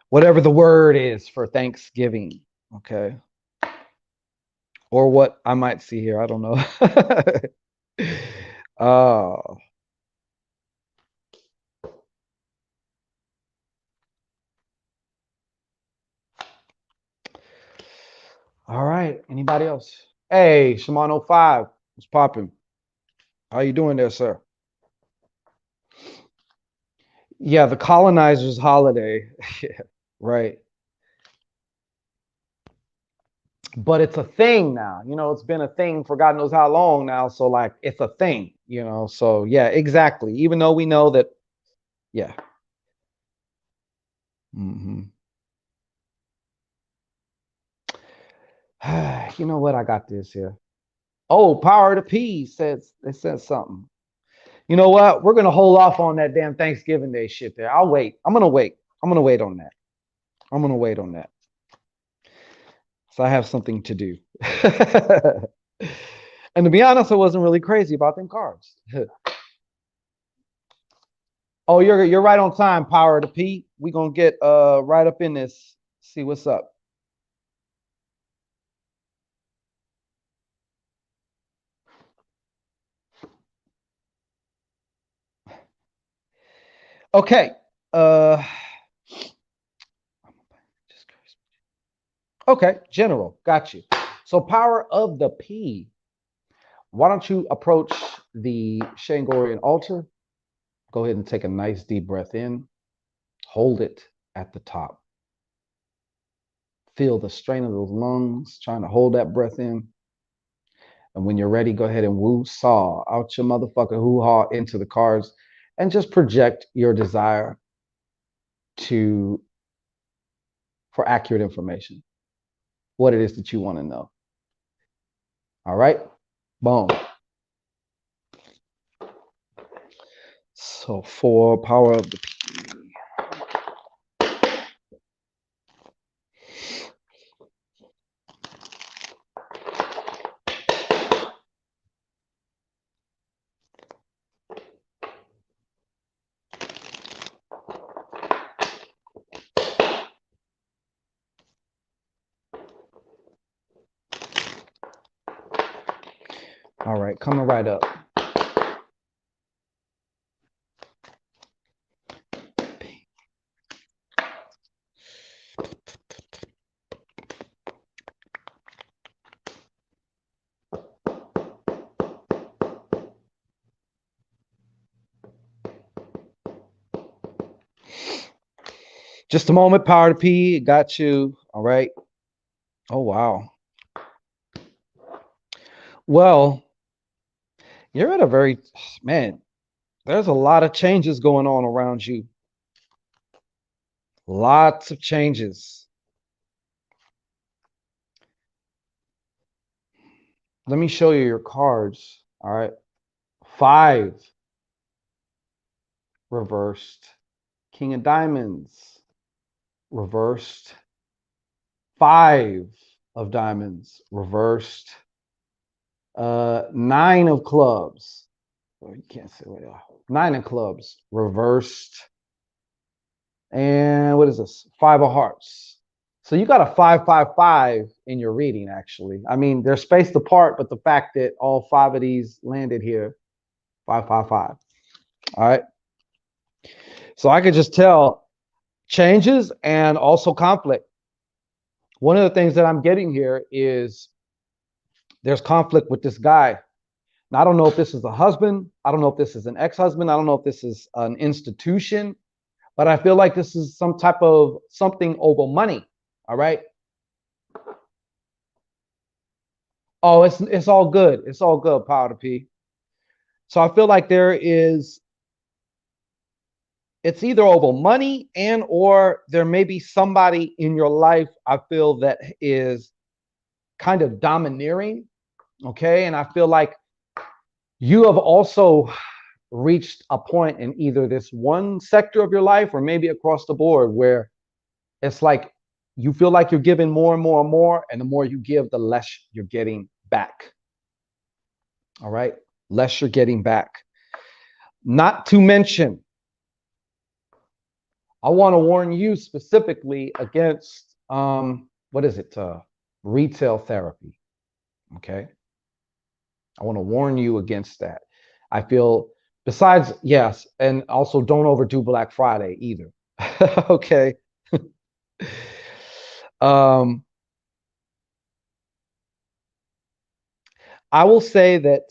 Whatever the word is for Thanksgiving. Okay. Or what I might see here. I don't know. All right. Anybody else? Hey, Shimano 5. What's popping? How you doing there, sir? Yeah, the colonizers' holiday. Yeah, right. But it's a thing now. It's been a thing for God knows how long now. So like it's a thing, So yeah, exactly. Even though we know that, yeah. You know what? I got this here. Oh, Power to P says it says something. You know what? We're gonna hold off on that damn Thanksgiving Day shit there. I'll wait. I'm gonna wait. I'm gonna wait on that. I'm gonna wait on that. So I have something to do. And to be honest, I wasn't really crazy about them cards. Oh, you're right on time, Power to P. We're gonna get right up in this, see what's up. Okay. Okay, general. Got you. So Power of the P. Why don't you approach the Shangorian altar Go ahead and take a nice deep breath in. Hold it at the top. Feel the strain of those lungs, trying to hold that breath in. And when you're ready, go ahead and woo saw out your motherfucker hoo-ha into the cards and just project your desire to for accurate information, what it is that you want to know. All right, boom. So 4 power of the P. All right, coming right up. Just a moment, power to P. Got you. All right. Oh, wow. Well, you're at a very, man, there's a lot of changes going on around you. Lots of changes. Let me show you your cards. All right. 5 reversed. King of diamonds reversed. 5 of diamonds reversed. 9 of clubs. Oh, you can't say what they are. 9 of clubs reversed. And what is this? 5 of hearts. So you got a 5-5-5 in your reading, actually. I mean, they're spaced apart, but the fact that all 5 of these landed here, 5-5-5. All right. So I could just tell changes and also conflict. One of the things that I'm getting here is there's conflict with this guy. Now, I don't know if this is a husband. I don't know if this is an ex-husband. I don't know if this is an institution, but I feel like this is some type of something over money. All right. Oh, it's all good. It's all good, Power to P. So I feel like it's either over money and or there may be somebody in your life I feel that is kind of domineering. Okay. And I feel like you have also reached a point in either this one sector of your life or maybe across the board where it's like you feel like you're giving more and more and more, and the more you give, the less you're getting back. All right. Less you're getting back. Not to mention, I want to warn you specifically against what is it? Retail therapy. Okay. I want to warn you against that. I feel besides, yes, and also don't overdo Black Friday either. Okay. um I will say that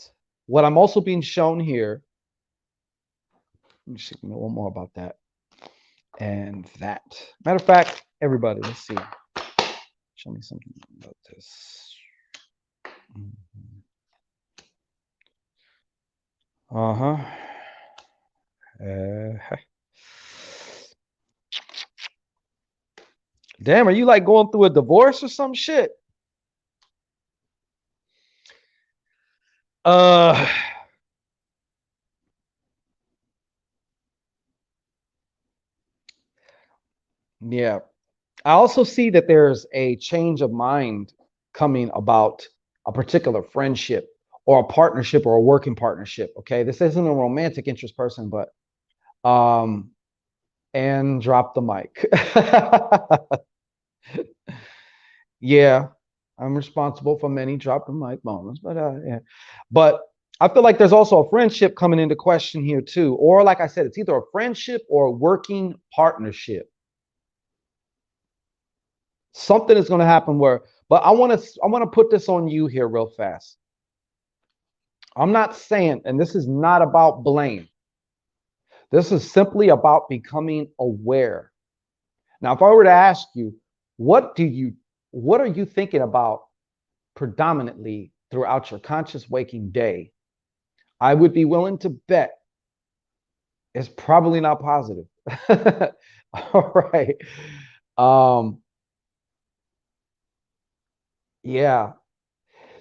what I'm also being shown here, let me see one more about that. And that. Matter of fact, everybody, let's see. Show me something about this. Uh-huh. Damn, are you like going through a divorce or some shit? Yeah. I also see that there's a change of mind coming about a particular friendship or a partnership or a working partnership. Okay. This isn't a romantic interest person, but and drop the mic. Yeah, I'm responsible for many drop the mic moments, but yeah. But I feel like there's also a friendship coming into question here too. Or like I said, it's either a friendship or a working partnership. Something is going to happen where, but I want to put this on you here real fast. I'm not saying, and this is not about blame. This is simply about becoming aware. Now, if I were to ask you, what do you, what are you thinking about predominantly throughout your conscious waking day? I would be willing to bet it's probably not positive. All right. Um, yeah.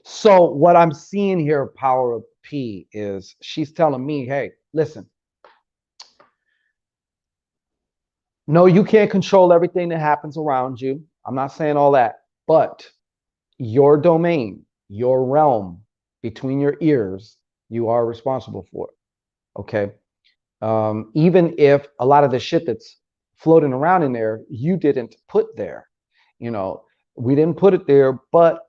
So what I'm seeing here, Power of P, is she's telling me, hey, listen, no, you can't control everything that happens around you. I'm not saying all that, but your domain, your realm between your ears, you are responsible for it. Okay. Even if a lot of the shit that's floating around in there, you didn't put there, you know, we didn't put it there. But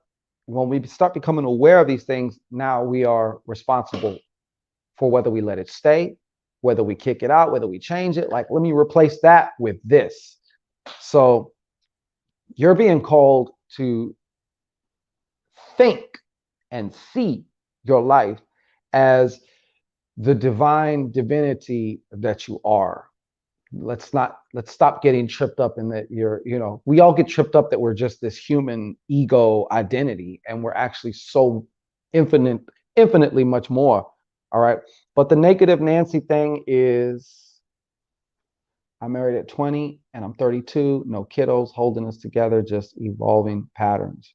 when we start becoming aware of these things, now we are responsible for whether we let it stay, whether we kick it out, whether we change it. Like, let me replace that with this. So you're being called to think and see your life as the divine divinity that you are. Let's stop getting tripped up in that we all get tripped up that we're just this human ego identity, and we're actually so infinitely much more. All right. But the negative Nancy thing is, I'm married at 20 and I'm 32, no kiddos holding us together, just revolving patterns.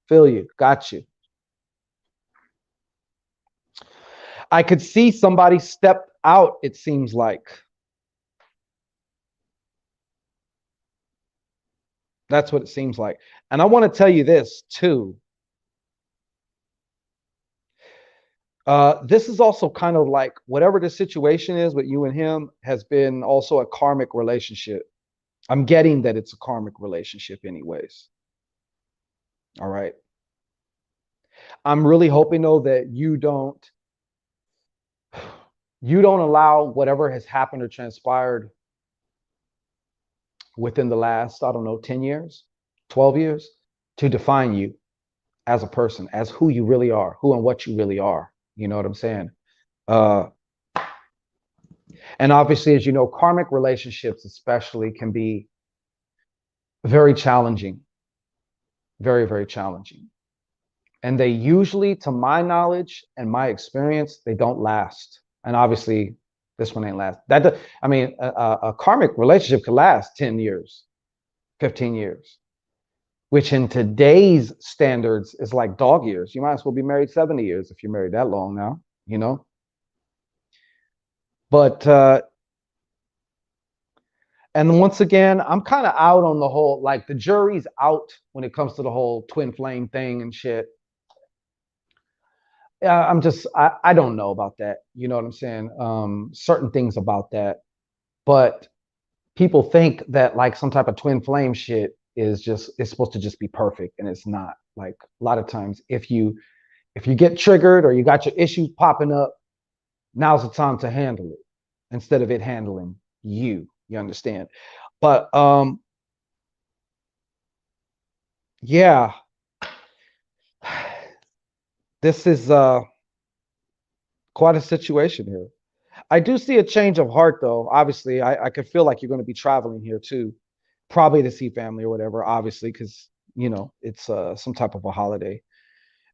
Feel you, got you. I could see somebody step out, it seems like. That's what it seems like. And I want to tell you this too. This is also kind of like whatever the situation is with you and him has been also a karmic relationship. I'm getting that it's a karmic relationship, anyways. All right. I'm really hoping though that you don't allow whatever has happened or transpired within the last, I don't know, 10 years, 12 years to define you as a person, as who you really are, who and what you really are. You know what I'm saying? Uh, and obviously, as you know, karmic relationships especially can be very challenging, very, very challenging. And they usually, to my knowledge and my experience, they don't last. And obviously, this one ain't last. I mean, a karmic relationship could last 10 years, 15 years, which in today's standards is like dog years. You might as well be married 70 years if you're married that long now, you know? But and once again, I'm kind of out on the whole, like the jury's out when it comes to the whole twin flame thing and shit. I don't know about that. You know what I'm saying? Certain things about that. But people think that like some type of twin flame shit it's supposed to just be perfect, and it's not. Like a lot of times if you get triggered or you got your issues popping up, now's the time to handle it instead of it handling you. You understand? But yeah, this is quite a situation here. I do see a change of heart, though. Obviously, I could feel like you're going to be traveling here too, probably to see family or whatever. Obviously, because it's some type of a holiday,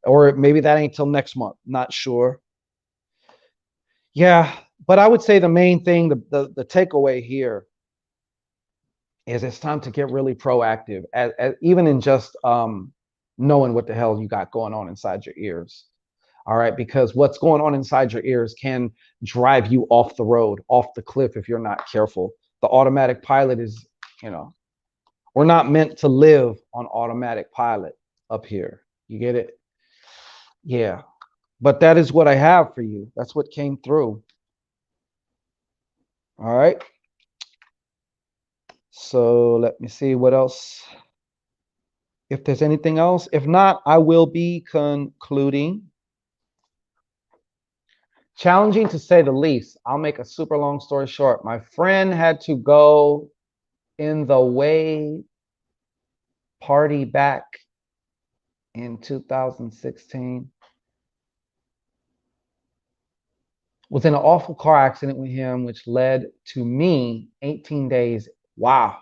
or maybe that ain't till next month. Not sure. Yeah, but I would say the main thing, the takeaway here is it's time to get really proactive, even in just knowing what the hell you got going on inside your ears. All right, because what's going on inside your ears can drive you off the road, off the cliff if you're not careful. The automatic pilot is, you know, we're not meant to live on automatic pilot up here. You get it? Yeah. But that is what I have for you. That's what came through. All right. So let me see what else. If there's anything else, if not, I will be concluding. Challenging to say the least. I'll make a super long story short. My friend had to go in the way party back in 2016. Was in an awful car accident with him, which led to me 18 days. Wow.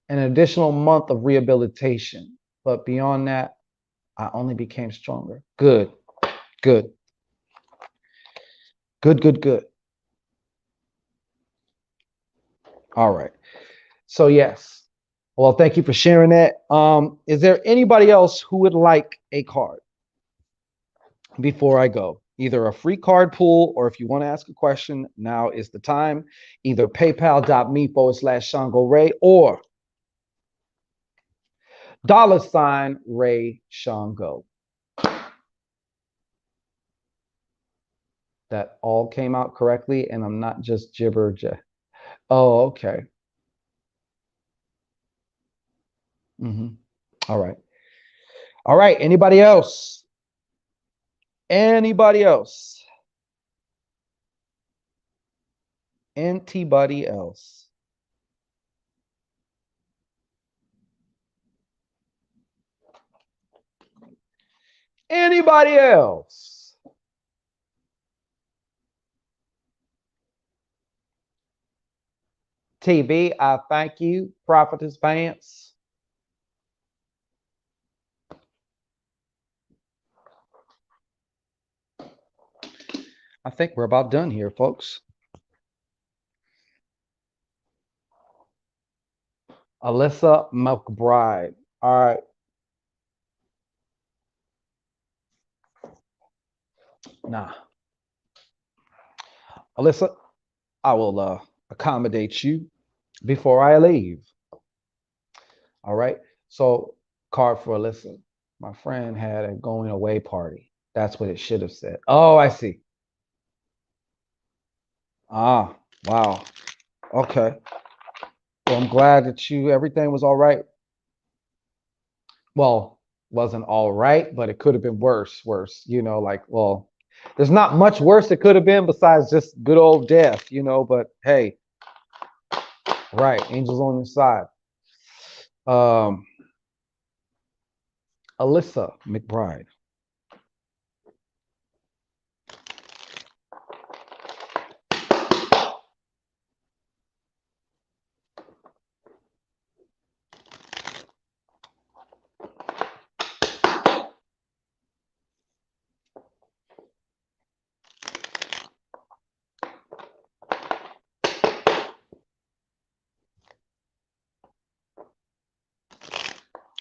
An additional month of rehabilitation. But beyond that, I only became stronger. Good, good, good, good, good. All right. So yes. Well, thank you for sharing that. Is there anybody else who would like a card before I go? Either a free card pool, or if you want to ask a question, now is the time. Either paypal.me/Shango Ray or $Ray Shango. That all came out correctly, and I'm not just gibber. Oh, okay. All right. All right. Anybody else? Anybody else? Anybody else? Anybody else? TV, I thank you. Prophetess Vance. I think we're about done here, folks. Alyssa McBride. All right. Nah. Alyssa, I will accommodate you before I leave. All right. So, card for Alyssa. My friend had a going away party. That's what it should have said. Oh, I see. Ah, wow. Okay. Well, I'm glad that everything was all right. Well, wasn't all right, but it could have been worse, like, well, there's not much worse it could have been besides just good old death, but hey, right, angels on your side. Um, Alyssa McBride.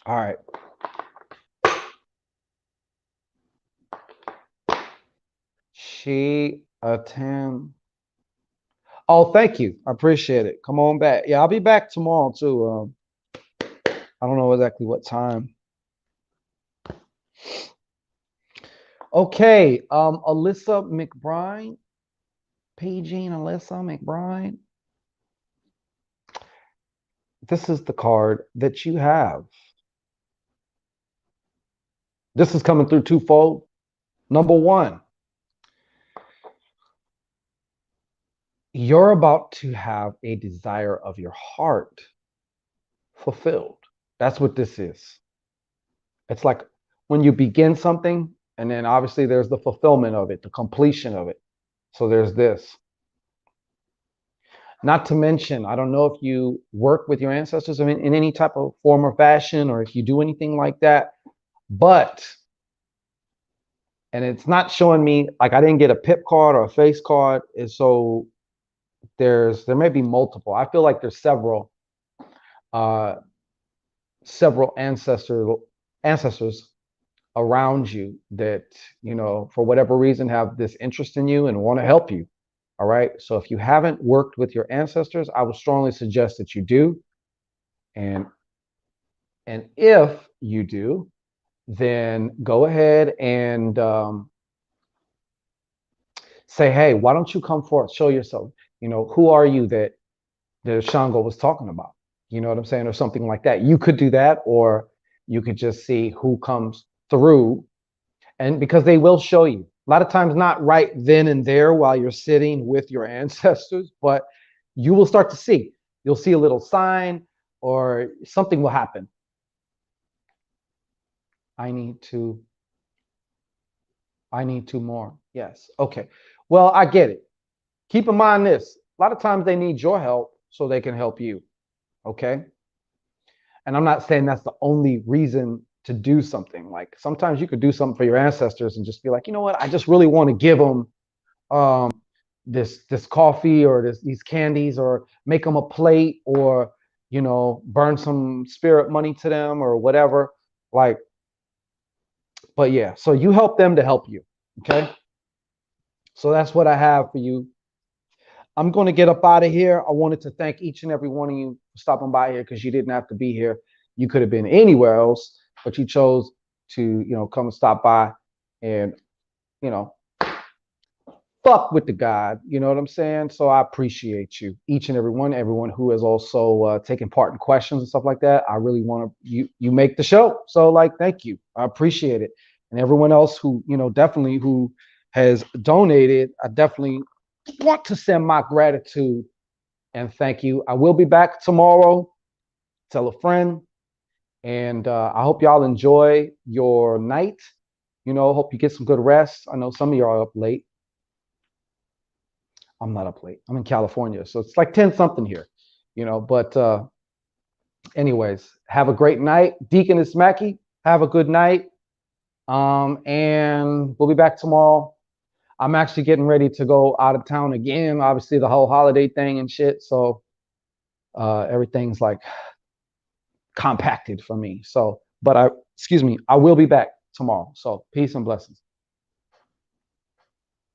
All right. She attend. Oh, thank you. I appreciate it. Come on back. Yeah, I'll be back tomorrow too. I don't know exactly what time. Okay. Alyssa McBride. Paging Alyssa McBride. This is the card that you have. This is coming through twofold. Number one, you're about to have a desire of your heart fulfilled. That's what this is. It's like when you begin something, and then obviously there's the fulfillment of it, the completion of it. So there's this. Not to mention, I don't know if you work with your ancestors in any type of form or fashion, or if you do anything like that, but, and it's not showing me, like I didn't get a pip card or a face card, and so there may be multiple. I feel like there's uh several ancestors around you that, for whatever reason have this interest in you and want to help you. All right. So if you haven't worked with your ancestors, I would strongly suggest that you do. And if you do, then go ahead and say, hey, why don't you come forth, show yourself? Who are you that the Shango was talking about? You know what I'm saying? Or something like that. You could do that, or you could just see who comes through. And because they will show you a lot of times, not right then and there while you're sitting with your ancestors, but you will start to see. You'll see a little sign or something will happen. I need to I need two more. Yes. Okay. Well, I get it. Keep in mind this. A lot of times they need your help so they can help you. Okay. And I'm not saying that's the only reason to do something. Like sometimes you could do something for your ancestors and just be like, you know what? I just really want to give them this coffee or these candies, or make them a plate, or burn some spirit money to them or whatever. Like, but yeah, so you help them to help you. Okay. So that's what I have for you. I'm going to get up out of here. I wanted to thank each and every one of you for stopping by here, because you didn't have to be here. You could have been anywhere else, but you chose to, come and stop by and, you know, fuck with the God. You know what I'm saying? So I appreciate you, each and everyone who has also taken part in questions and stuff like that. I really want to, you make the show. So like, thank you. I appreciate it. And everyone else who, definitely who has donated, I definitely want to send my gratitude and thank you. I will be back tomorrow. Tell a friend. And I hope y'all enjoy your night. Hope you get some good rest. I know some of y'all are up late. I'm not up late. I'm in California. So it's like 10 something here, but anyways, have a great night. Deaconess Mackie, have a good night. And we'll be back tomorrow. I'm actually getting ready to go out of town again. Obviously, the whole holiday thing and shit. So everything's like compacted for me. So, but excuse me, I will be back tomorrow. So peace and blessings.